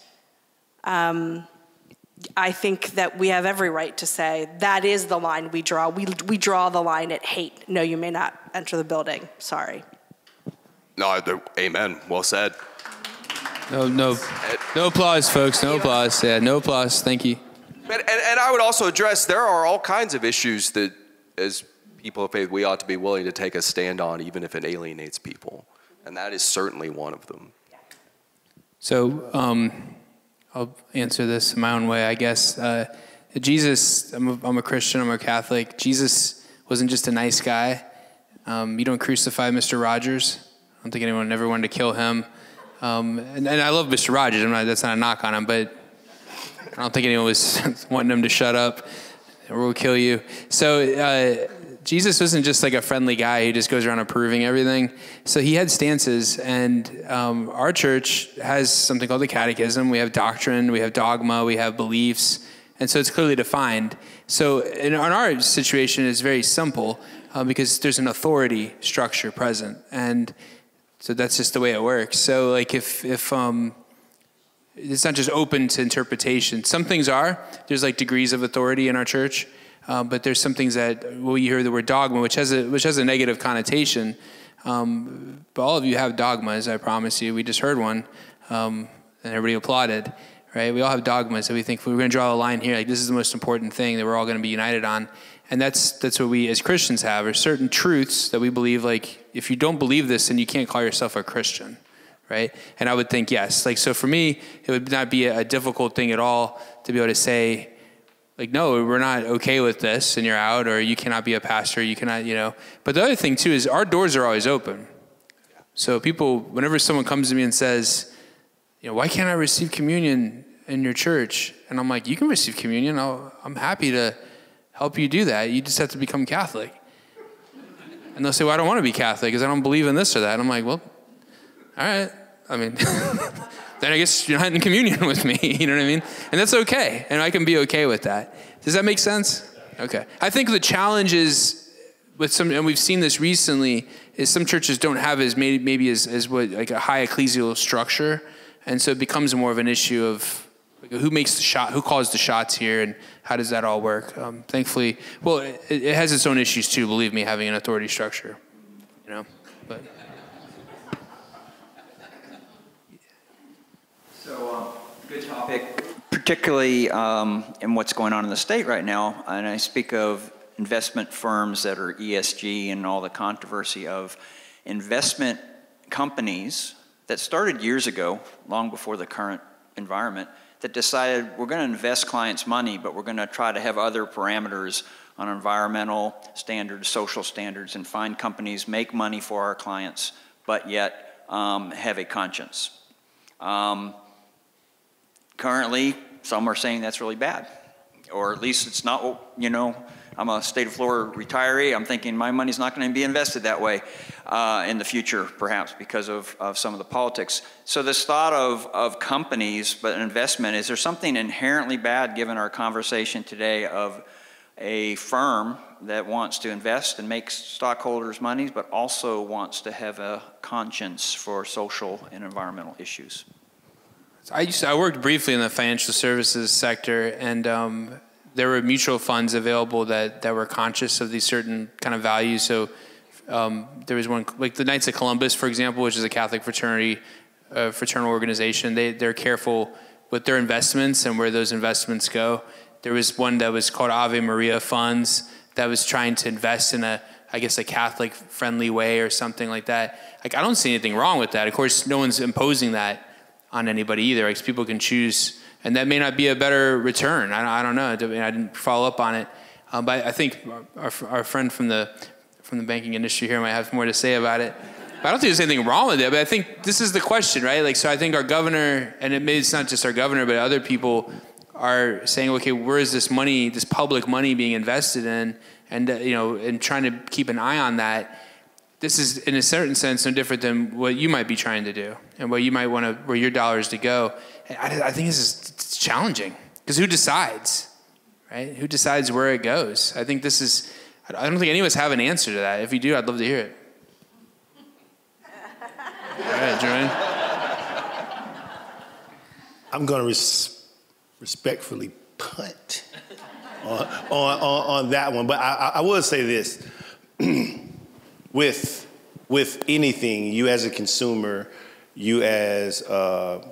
I think that we have every right to say that is the line we draw. We draw the line at hate. No, you may not enter the building. Sorry. No, amen. Well said. No applause, folks. No applause. Yeah, no applause. Thank you. And I would also address there are all kinds of issues that, as people of faith, we ought to be willing to take a stand on, even if it alienates people. And that is certainly one of them. So I'll answer this in my own way, I guess. Jesus, I'm a Christian, I'm a Catholic. Jesus wasn't just a nice guy. You don't crucify Mr. Rogers. I don't think anyone ever wanted to kill him. And I love Mr. Rogers. That's not a knock on him, but I don't think anyone was wanting him to shut up or we'll kill you. So Jesus wasn't just like a friendly guy who just goes around approving everything. So he had stances, and our church has something called the catechism. We have doctrine, we have dogma, we have beliefs, and so it's clearly defined. So in our situation, it's very simple because there's an authority structure present, and so that's just the way it works. So like if it's not just open to interpretation. Some things are. There's like degrees of authority in our church. But there's some things that, well, you hear the word dogma, which has a negative connotation. But all of you have dogmas, I promise you. We just heard one, and everybody applauded, right? We all have dogmas that we think, if we're going to draw a line here, like this is the most important thing that we're all going to be united on. And that's what we as Christians have, are certain truths that we believe, like, if you don't believe this, then you can't call yourself a Christian, right? And I would think, yes. Like, so for me, it would not be a difficult thing at all to be able to say, like, no, we're not okay with this, and you're out, or you cannot be a pastor, you cannot, But the other thing, too, is our doors are always open. So people, whenever someone comes to me and says, why can't I receive communion in your church? And I'm like, you can receive communion. I'm happy to help you do that. You just have to become Catholic. And they'll say, well, I don't want to be Catholic because I don't believe in this or that. And I'm like, well, all right. I mean... then I guess you're not in communion with me, you know what I mean? And that's okay, and I can be okay with that. Does that make sense? Okay. I think the challenge is, with some, and we've seen this recently, is some churches don't have as what, like a high ecclesial structure, and so it becomes more of an issue of like, who makes the shot, who calls the shots here, and how does that all work? Thankfully, well, it has its own issues too, believe me, having an authority structure, but... So, good topic, particularly in what's going on in the state right now. And I speak of investment firms that are ESG and all the controversy of investment companies that started years ago, long before the current environment, that decided we're going to invest clients' money, but we're going to try to have other parameters on environmental standards, social standards, and find companies make money for our clients, but yet have a conscience. Currently, some are saying that's really bad, or at least it's not, I'm a state of Florida retiree. I'm thinking my money's not going to be invested that way in the future, perhaps because of some of the politics. So this thought of companies, but an investment, is there something inherently bad given our conversation today of a firm that wants to invest and make stockholders money, but also wants to have a conscience for social and environmental issues? I worked briefly in the financial services sector, and there were mutual funds available that were conscious of these certain kind of values. So there was one, like the Knights of Columbus, for example, which is a Catholic fraternal organization. They're careful with their investments and where those investments go. There was one that was called Ave Maria Funds that was trying to invest in a Catholic-friendly way or something like that. Like, I don't see anything wrong with that. Of course, no one's imposing that on anybody either. Like, people can choose, and that may not be a better return. I don't know. I didn't follow up on it, but I think our friend from the banking industry here might have more to say about it. But I don't think there's anything wrong with it. But I think this is the question, right? Like, so I think our governor, and it's not just our governor, but other people are saying, okay, where is this money, this public money, being invested in, and and trying to keep an eye on that. This is, in a certain sense, no different than what you might be trying to do and what you might want to, where your dollars to go. And I think it's challenging, because who decides, right? Who decides where it goes? I think this is, I don't think any of us have an answer to that. If you do, I'd love to hear it. All right, Jermaine. I'm going to respectfully punt on that one, but I will say this. With anything, you as a consumer, you as a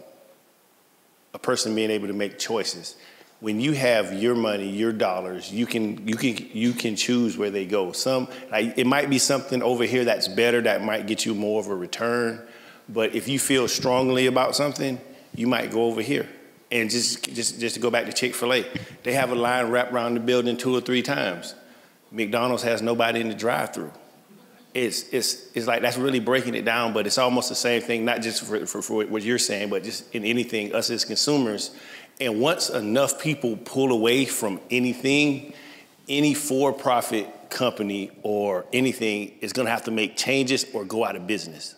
person being able to make choices, When you have your money, your dollars, you can choose where they go. It might be something over here that's better, that might get you more of a return. But if you feel strongly about something, you might go over here. And just to go back to Chick-fil-A, they have a line wrapped around the building 2 or 3 times. McDonald's has nobody in the drive-thru. It's like, that's really breaking it down, but it's almost the same thing, not just for what you're saying, but just in anything, us as consumers. And once enough people pull away from anything, any for-profit company or anything is gonna have to make changes or go out of business.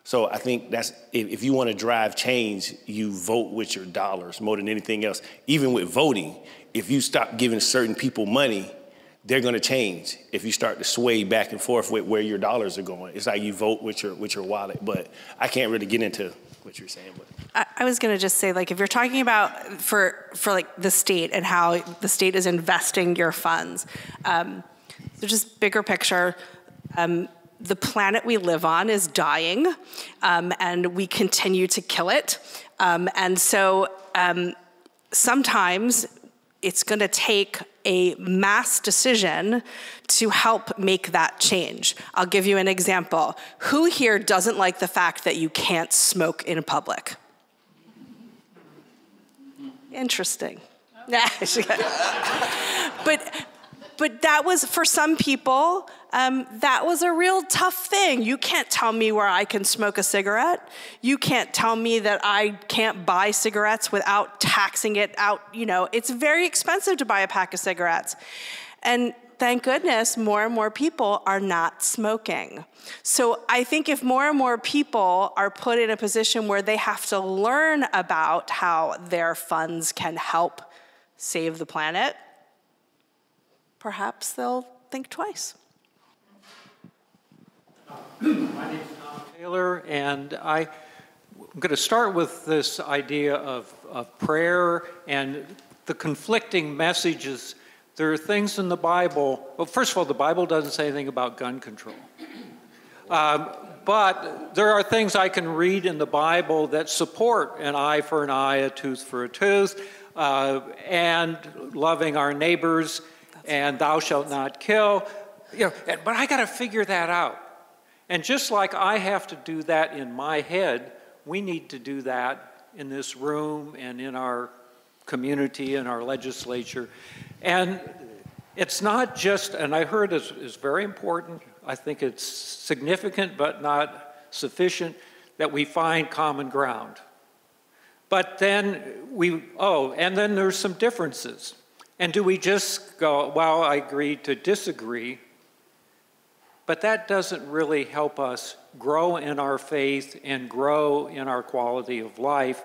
So I think that's, if you wanna drive change, you vote with your dollars more than anything else. Even with voting, if you stop giving certain people money, they're gonna change if you start to sway back and forth with where your dollars are going. It's like you vote with your wallet, but I can't really get into what you're saying. But I was gonna just say, like, if you're talking about for like the state and how the state is investing your funds, so just bigger picture, the planet we live on is dying, and we continue to kill it. And so sometimes it's gonna take a mass decision to help make that change. I'll give you an example. Who here doesn't like the fact that you can't smoke in public? Interesting. But that was, for some people, that was a real tough thing. You can't tell me where I can smoke a cigarette. You can't tell me that I can't buy cigarettes without taxing it out. You know, it's very expensive to buy a pack of cigarettes. And thank goodness, more and more people are not smoking. So I think if more and more people are put in a position where they have to learn about how their funds can help save the planet, perhaps they'll think twice. My name is Tom Taylor, and I'm going to start with this idea of prayer and the conflicting messages. There are things in the Bible. Well, first of all, the Bible doesn't say anything about gun control. But there are things I can read in the Bible that support an eye for an eye, a tooth for a tooth, and loving our neighbors, and thou shalt not kill. You know, but I got to figure that out. And just like I have to do that in my head, we need to do that in this room and in our community and our legislature. And it's not just, and I heard is very important, I think it's significant but not sufficient, that we find common ground. But then and then there's some differences. And do we just go, well, I agree to disagree, but that doesn't really help us grow in our faith and grow in our quality of life.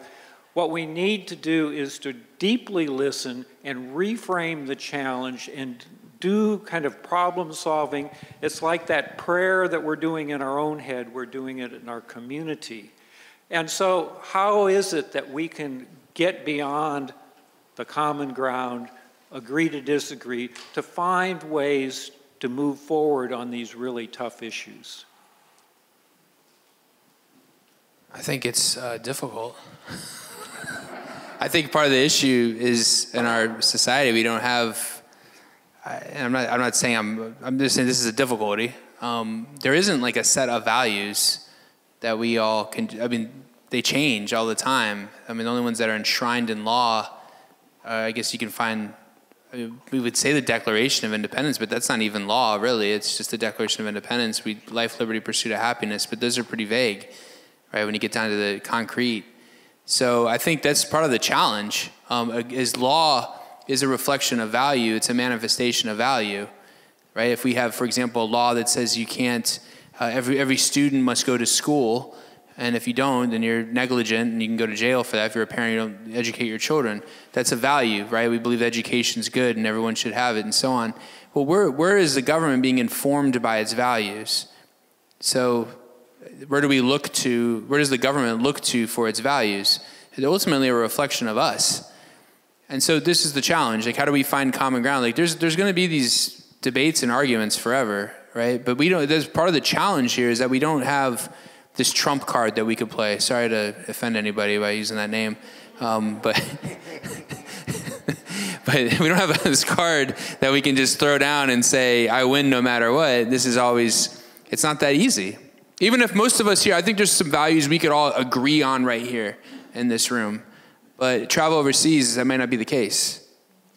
What we need to do is to deeply listen and reframe the challenge and do kind of problem solving. It's like that prayer that we're doing in our own head, we're doing it in our community. And so how is it that we can get beyond the common ground, agree to disagree, to find ways to move forward on these really tough issues? I think it's difficult. I think part of the issue is in our society we don't have, and I'm not saying I'm just saying this is a difficulty. There isn't like a set of values that we all can. I mean, they change all the time. I mean, the only ones that are enshrined in law, I guess you can find. I mean, we would say the Declaration of Independence, but that's not even law, really. It's just the Declaration of Independence. Life, liberty, pursuit of happiness. But those are pretty vague, right? When you get down to the concrete. So I think that's part of the challenge. Is law is a reflection of value. It's a manifestation of value, right? If we have, for example, a law that says you can't, every student must go to school, and if you don't, then you're negligent and you can go to jail for that. If you're a parent, you don't educate your children. That's a value, right? We believe education's good and everyone should have it and so on. Well, where is the government being informed by its values? So where do we look to, where does the government look to for its values? It's ultimately a reflection of us. And so this is the challenge. Like, how do we find common ground? Like, there's going to be these debates and arguments forever, right? But we don't, there's part of the challenge here is that we don't have this trump card that we could play. Sorry to offend anybody by using that name. But But we don't have this card that we can just throw down and say, I win no matter what. This is always, it's not that easy. Even if most of us here, I think there's some values we could all agree on right here in this room. But travel overseas, that may not be the case.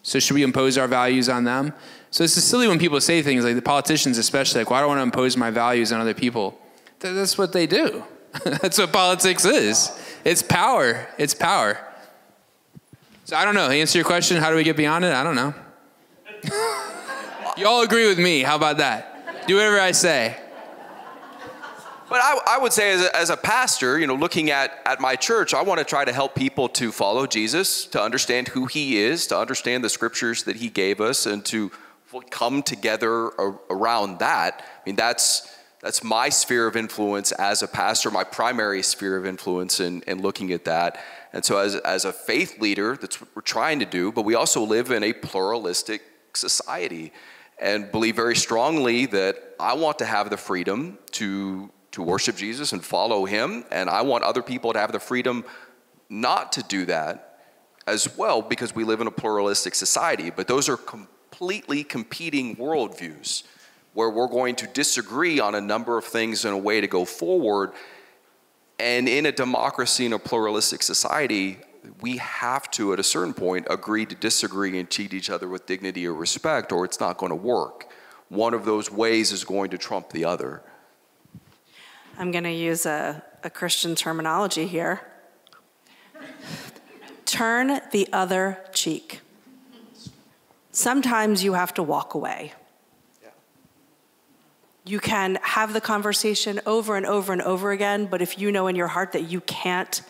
So should we impose our values on them? So it's just silly when people say things like the politicians especially, like, well, I don't want to impose my values on other people. That's what they do. That's what politics is. It's power. It's power. So I don't know. Answer your question, how do we get beyond it? I don't know. You all agree with me. How about that? Do whatever I say. But I would say as a pastor, looking at my church, I want to try to help people to follow Jesus, to understand who he is, to understand the scriptures that he gave us, and to come together around that. I mean, that's my sphere of influence as a pastor, my primary sphere of influence in looking at that. And so as a faith leader, that's what we're trying to do, but we also live in a pluralistic society and believe very strongly that I want to have the freedom to worship Jesus and follow him, and I want other people to have the freedom not to do that as well, because we live in a pluralistic society. But those are completely competing worldviews where we're going to disagree on a number of things in a way to go forward. And in a democracy, in a pluralistic society, we have to, at a certain point, agree to disagree and treat each other with dignity or respect, or it's not going to work. One of those ways is going to trump the other. I'm going to use a Christian terminology here. Turn the other cheek. Sometimes you have to walk away. You can have the conversation over and over and over again, but if you know in your heart that you can't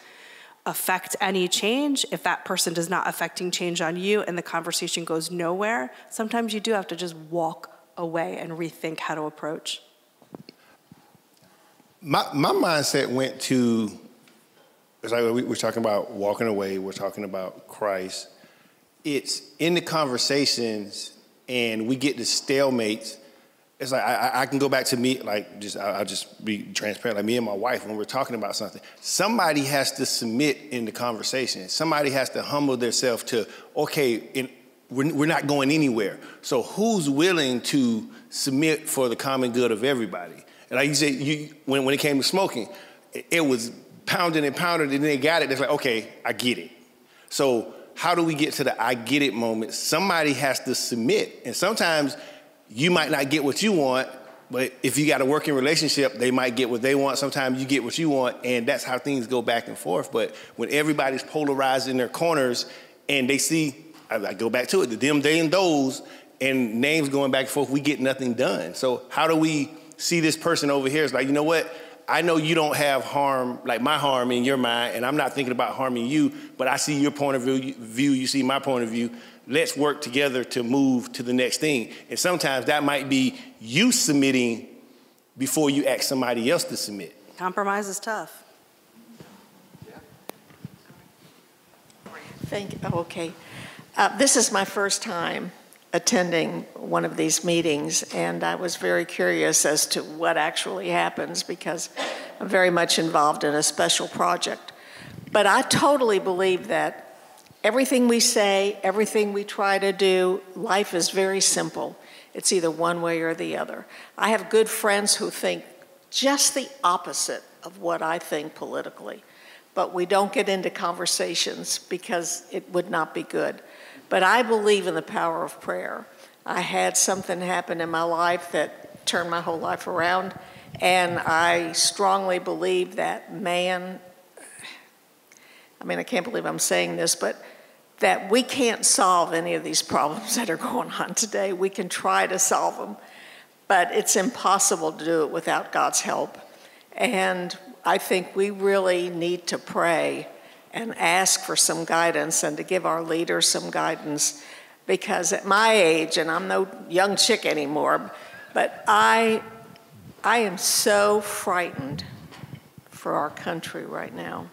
affect any change, if that person is not affecting change on you and the conversation goes nowhere, sometimes you do have to just walk away and rethink how to approach. My mindset went to, it's like we're talking about walking away, we're talking about Christ. It's in the conversations and we get to stalemates. It's like I can go back to me, like I'll just be transparent. Like me and my wife, when we're talking about something, somebody has to submit in the conversation. Somebody has to humble themselves to, okay, we're not going anywhere. So who's willing to submit for the common good of everybody? And like you said, when it came to smoking, it was pounding and pounding, and they got it. It's like, okay, I get it. So how do we get to the I get it moment? Somebody has to submit. And sometimes you might not get what you want, but if you got a working relationship, they might get what they want. Sometimes you get what you want, and that's how things go back and forth. But when everybody's polarized in their corners and they see, I go back to it, the them, they, and those, and names going back and forth, we get nothing done. So how do we see this person over here? It's like, you know what? I know you don't have harm, like my harm in your mind, and I'm not thinking about harming you, but I see your point of view, you see my point of view. Let's work together to move to the next thing. And sometimes that might be you submitting before you ask somebody else to submit. Compromise is tough. Okay. This is my first time attending one of these meetings, and I was very curious as to what actually happens because I'm very much involved in a special project. But I totally believe that everything we say, everything we try to do, life is very simple. It's either one way or the other. I have good friends who think just the opposite of what I think politically, but we don't get into conversations because it would not be good. But I believe in the power of prayer. I had something happen in my life that turned my whole life around, and I strongly believe that I can't believe I'm saying this, but that we can't solve any of these problems that are going on today. We can try to solve them, but it's impossible to do it without God's help. And I think we really need to pray and ask for some guidance and to give our leaders some guidance, because at my age, and I'm no young chick anymore, but I am so frightened for our country right now.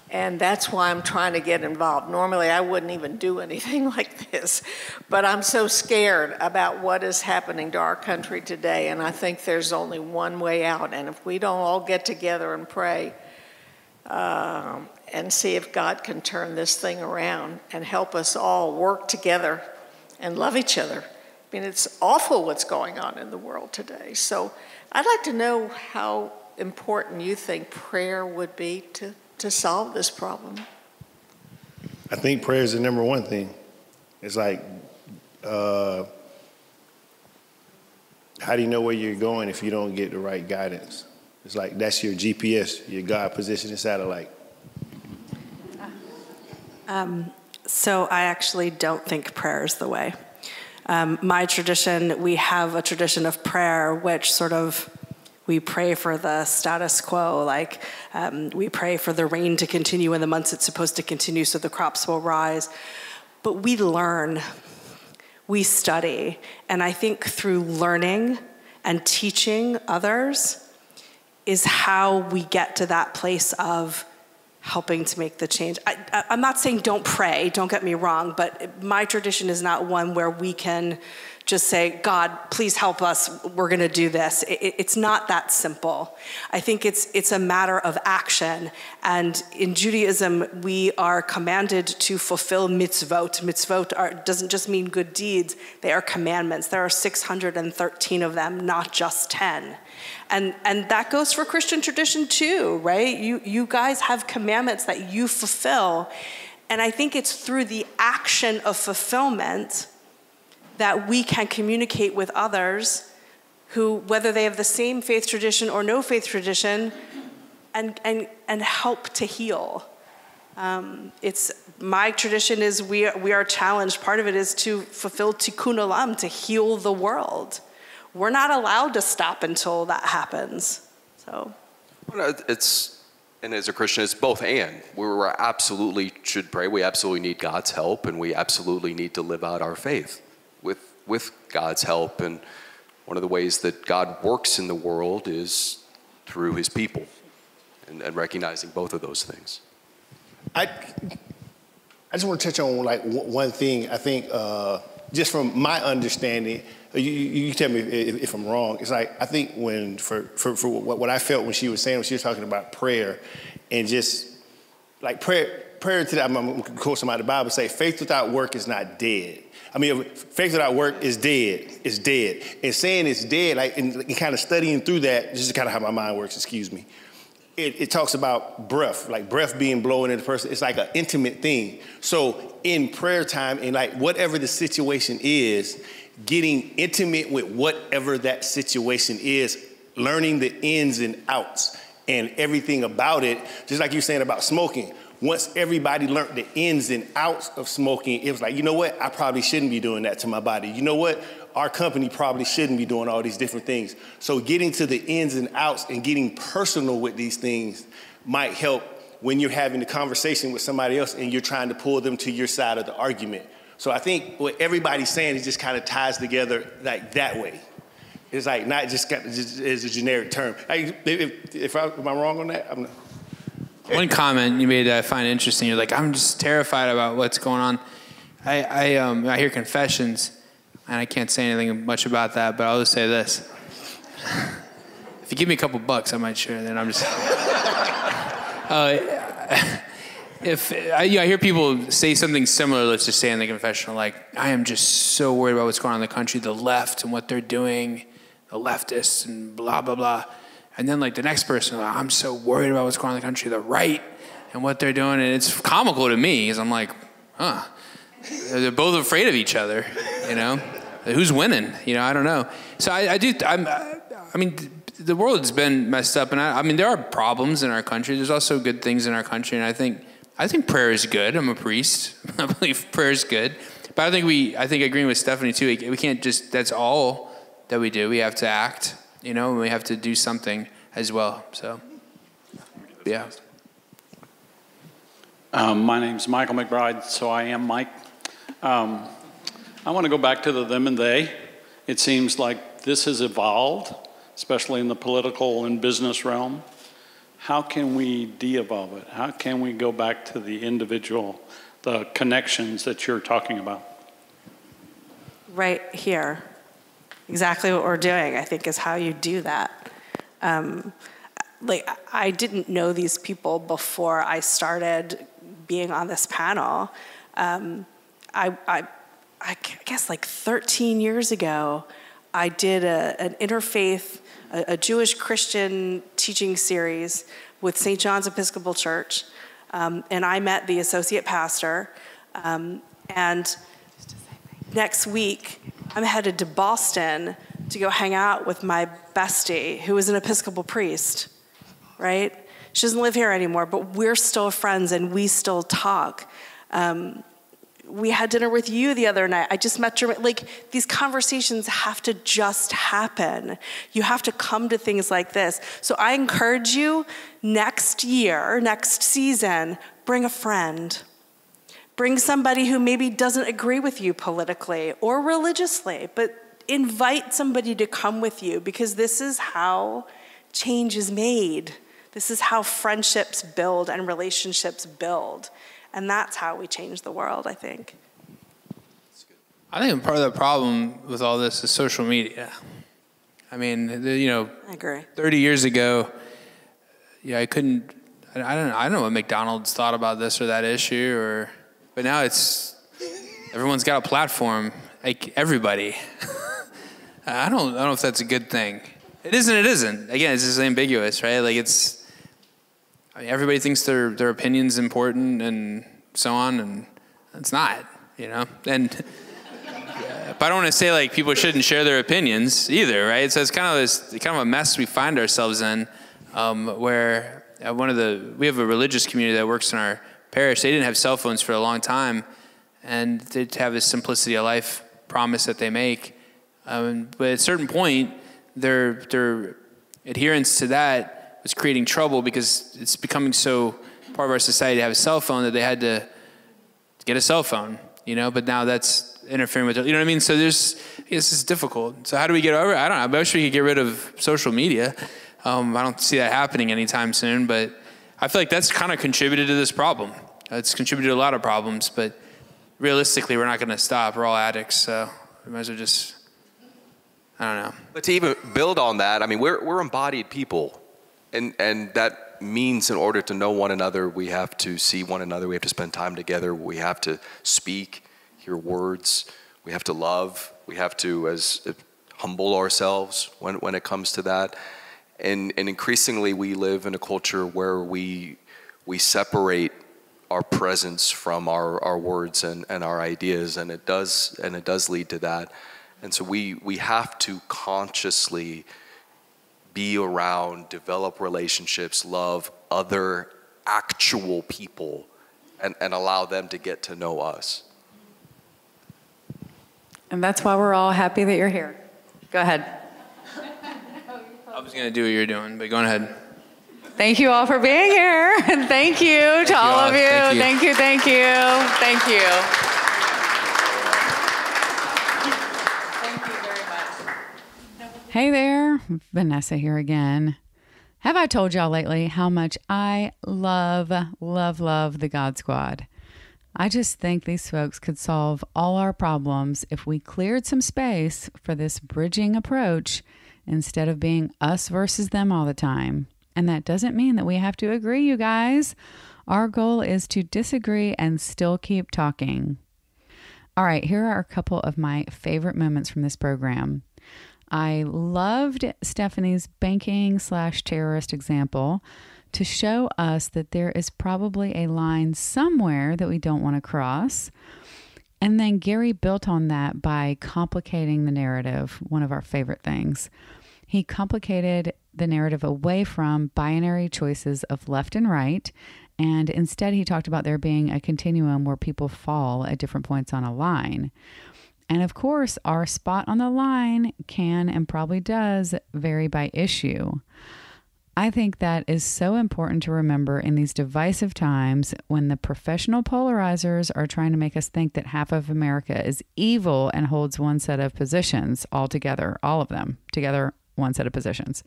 And that's why I'm trying to get involved. Normally, I wouldn't even do anything like this, but I'm so scared about what is happening to our country today, and I think there's only one way out, and if we don't all get together and pray, and see if God can turn this thing around and help us all work together and love each other. I mean, it's awful what's going on in the world today. So I'd like to know how important you think prayer would be to solve this problem. I think prayer is the number one thing. It's like, how do you know where you're going if you don't get the right guidance? It's like that's your GPS, your God positioning satellite. So I actually don't think prayer is the way. My tradition, we have a tradition of prayer, which sort of, we pray for the status quo, like we pray for the rain to continue in the months it's supposed to continue so the crops will rise. But we learn, we study, and I think through learning and teaching others is how we get to that place of helping to make the change. I'm not saying don't pray, don't get me wrong, but my tradition is not one where we can just say, God, please help us, we're gonna do this. It's not that simple. I think it's a matter of action. And in Judaism, we are commanded to fulfill mitzvot. Mitzvot doesn't just mean good deeds, they are commandments. There are 613 of them, not just 10. And that goes for Christian tradition too, right? You guys have commandments that you fulfill. And I think it's through the action of fulfillment that we can communicate with others who, whether they have the same faith tradition or no faith tradition, and help to heal. It's my tradition is we are challenged. Part of it is to fulfill tikkun olam, to heal the world. We're not allowed to stop until that happens. So, and as a Christian, it's both and. We absolutely should pray. We absolutely need God's help, and we absolutely need to live out our faith with God's help. And one of the ways that God works in the world is through his people, and recognizing both of those things. I just want to touch on like one thing. I think just from my understanding, you tell me if I'm wrong. It's like I think for what I felt when she was talking about prayer, and just like prayer to that. I'm going to quote somebody the Bible say, faith without work is not dead. I mean, faith without work is dead. It's dead. And saying it's dead, like, and kind of studying through that, this is kind of how my mind works, excuse me. It talks about breath, like breath being blown into the person. It's like an intimate thing. So in prayer time, and like whatever the situation is, getting intimate with whatever that situation is, learning the ins and outs and everything about it, just like you were saying about smoking. Once everybody learned the ins and outs of smoking, it was like, you know what? I probably shouldn't be doing that to my body. You know what? Our company probably shouldn't be doing all these different things. So getting to the ins and outs and getting personal with these things might help when you're having a conversation with somebody else and you're trying to pull them to your side of the argument. So I think what everybody's saying is just kind of ties together like that way. It's like not just as a generic term. Am I wrong on that? One comment you made that I find interesting. You're like, I'm just terrified about what's going on. I hear confessions, and I can't say anything much about that, but I'll just say this. If you give me a couple bucks, I might share. Then I'm just. I hear people say something similar, let's just say in the confessional, like, I am just so worried about what's going on in the country, the left and what they're doing, the leftists and blah, blah, blah. And then like the next person, I'm so worried about what's going on in the country, the right and what they're doing. And it's comical to me because I'm like, they're both afraid of each other, you know? Who's winning? You know, I don't know. So I mean, the world's been messed up. And I mean, there are problems in our country. There's also good things in our country. And I think prayer is good. I'm a priest. I believe prayer is good. But I think agreeing with Stefanie too, we can't just, that's all that we do. We have to act. You know, and we have to do something as well. So, yeah. My name's Michael McBride, so I am Mike. I want to go back to the them and they. It seems like this has evolved, especially in the political and business realm. How can we de-evolve it? How can we go back to the individual, the connections that you're talking about? Right here. Exactly what we're doing, I think, is how you do that. I didn't know these people before I started being on this panel. I guess like 13 years ago, I did an interfaith, a Jewish Christian teaching series with St. John's Episcopal Church, and I met the associate pastor. And next week, I'm headed to Boston to go hang out with my bestie, who is an Episcopal priest, right? She doesn't live here anymore, but we're still friends and we still talk. We had dinner with you the other night. I just met Jermaine. Like, these conversations have to just happen. You have to come to things like this. So I encourage you, next year, next season, bring a friend. Bring somebody who maybe doesn't agree with you politically or religiously, but invite somebody to come with you, because this is how change is made. This is how friendships build and relationships build. And that's how we change the world, I think. I think part of the problem with all this is social media. I mean, I agree. 30 years ago, I don't know what McDonald's thought about this or that issue, but now everyone's got a platform, like everybody. I don't know if that's a good thing. It isn't. Again, it's just ambiguous, right? Like everybody thinks their opinion's important and so on, and it's not, And but I don't want to say like people shouldn't share their opinions either, right? So it's kind of a mess we find ourselves in, where we have a religious community that works in our parish. They didn't have cell phones for a long time, and they have this simplicity of life promise that they make. But at a certain point, their adherence to that was creating trouble, because it's becoming so part of our society to have a cell phone that they had to get a cell phone, but now that's interfering with it, you know what I mean? So this is difficult. So how do we get over it? I don't know. I wish we could get rid of social media. I don't see that happening anytime soon, but I feel like that's kind of contributed to this problem. It's contributed to a lot of problems, but realistically, we're not going to stop. We're all addicts, so we might as well just, I don't know. But to even build on that, I mean, we're embodied people. And that means in order to know one another, we have to see one another. We have to spend time together. We have to speak, hear words. We have to love. We have to humble ourselves when it comes to that. And increasingly, we live in a culture where we separate our presence from our words and our ideas, and it does lead to that. And so we have to consciously be around, develop relationships, love other actual people, and allow them to get to know us. And that's why we're all happy that you're here. Go ahead. I was going to do what you're doing, but go ahead. Thank you all for being here. And thank you to all of you. Thank you. Thank you very much. Hey there, Vanessa here again. Have I told y'all lately how much I love the God Squad? I just think these folks could solve all our problems if we cleared some space for this bridging approach instead of being us versus them all the time. And that doesn't mean that we have to agree, you guys. Our goal is to disagree and still keep talking. All right, here are a couple of my favorite moments from this program. I loved Stefanie's banking/terrorist example to show us that there is probably a line somewhere that we don't want to cross. And then Gary built on that by complicating the narrative, one of our favorite things. He complicated the narrative away from binary choices of left and right, and instead he talked about there being a continuum where people fall at different points on a line. And of course, our spot on the line can and probably does vary by issue. I think that is so important to remember in these divisive times when the professional polarizers are trying to make us think that half of America is evil and holds one set of positions altogether, all of them together, one set of positions.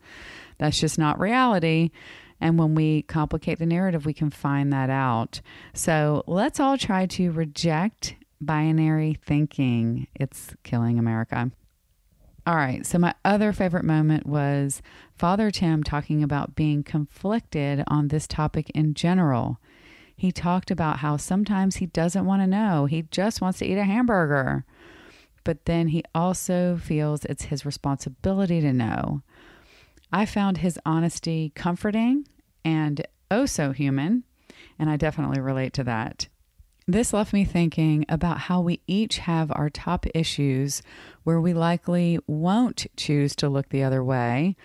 That's just not reality. And when we complicate the narrative, we can find that out. So let's all try to reject binary thinking. It's killing America. All right, so my other favorite moment was Father Tim talking about being conflicted on this topic in general. He talked about how sometimes he doesn't want to know. He just wants to eat a hamburger. But then he also feels it's his responsibility to know. I found his honesty comforting and oh so human, and I definitely relate to that. This left me thinking about how we each have our top issues where we likely won't choose to look the other way.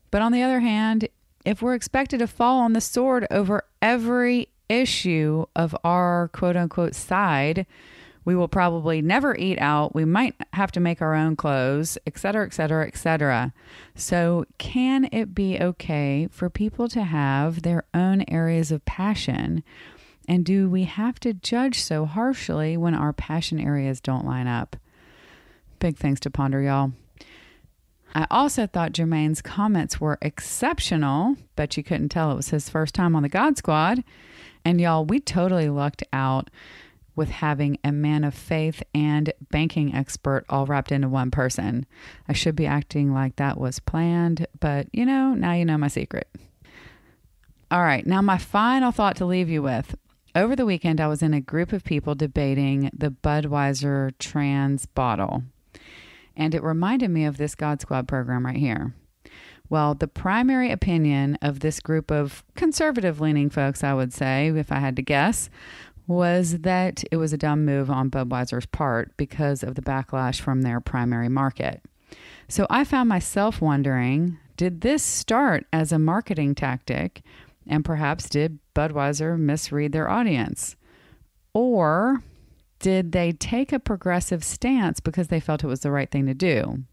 But on the other hand, if we're expected to fall on the sword over every issue of our quote-unquote side, we will probably never eat out. We might have to make our own clothes, et cetera, et cetera, et cetera. So can it be okay for people to have their own areas of passion? And do we have to judge so harshly when our passion areas don't line up? Big things to ponder, y'all. I also thought Jermaine's comments were exceptional, but you couldn't tell it was his first time on the God Squad. And y'all, we totally lucked out with having a man of faith and banking expert all wrapped into one person. I should be acting like that was planned, but now you know my secret. All right, now my final thought to leave you with. Over the weekend, I was in a group of people debating the Budweiser trans bottle, and it reminded me of this God Squad program right here. Well, the primary opinion of this group of conservative-leaning folks, I would say, if I had to guess, was that it was a dumb move on Budweiser's part because of the backlash from their primary market. So I found myself wondering, did this start as a marketing tactic, and perhaps did Budweiser misread their audience? Or did they take a progressive stance because they felt it was the right thing to do?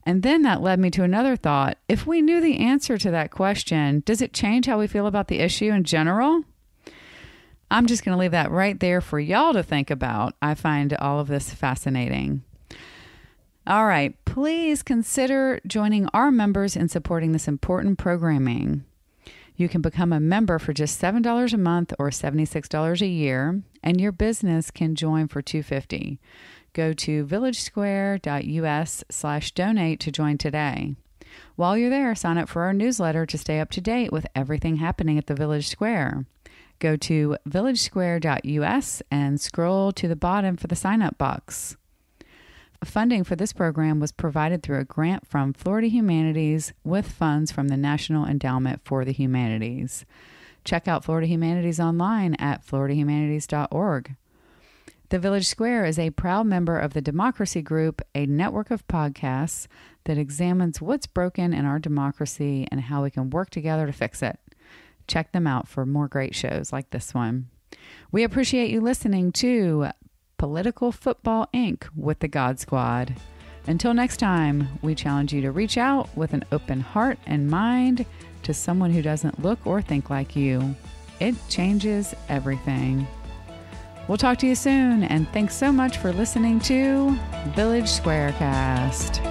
And then that led me to another thought. If we knew the answer to that question, does it change how we feel about the issue in general? I'm just going to leave that right there for y'all to think about. I find all of this fascinating. All right, please consider joining our members in supporting this important programming. You can become a member for just $7 a month or $76 a year, and your business can join for $250. Go to villagesquare.us/donate to join today. While you're there, sign up for our newsletter to stay up to date with everything happening at the Village Square. Go to villagesquare.us and scroll to the bottom for the sign-up box. Funding for this program was provided through a grant from Florida Humanities with funds from the National Endowment for the Humanities. Check out Florida Humanities online at floridahumanities.org. The Village Square is a proud member of the Democracy Group, a network of podcasts that examines what's broken in our democracy and how we can work together to fix it. Check them out for more great shows like this one. We appreciate you listening to Political Football Inc. with the God Squad. Until next time, we challenge you to reach out with an open heart and mind to someone who doesn't look or think like you. It changes everything. We'll talk to you soon, and thanks so much for listening to Village SquareCast.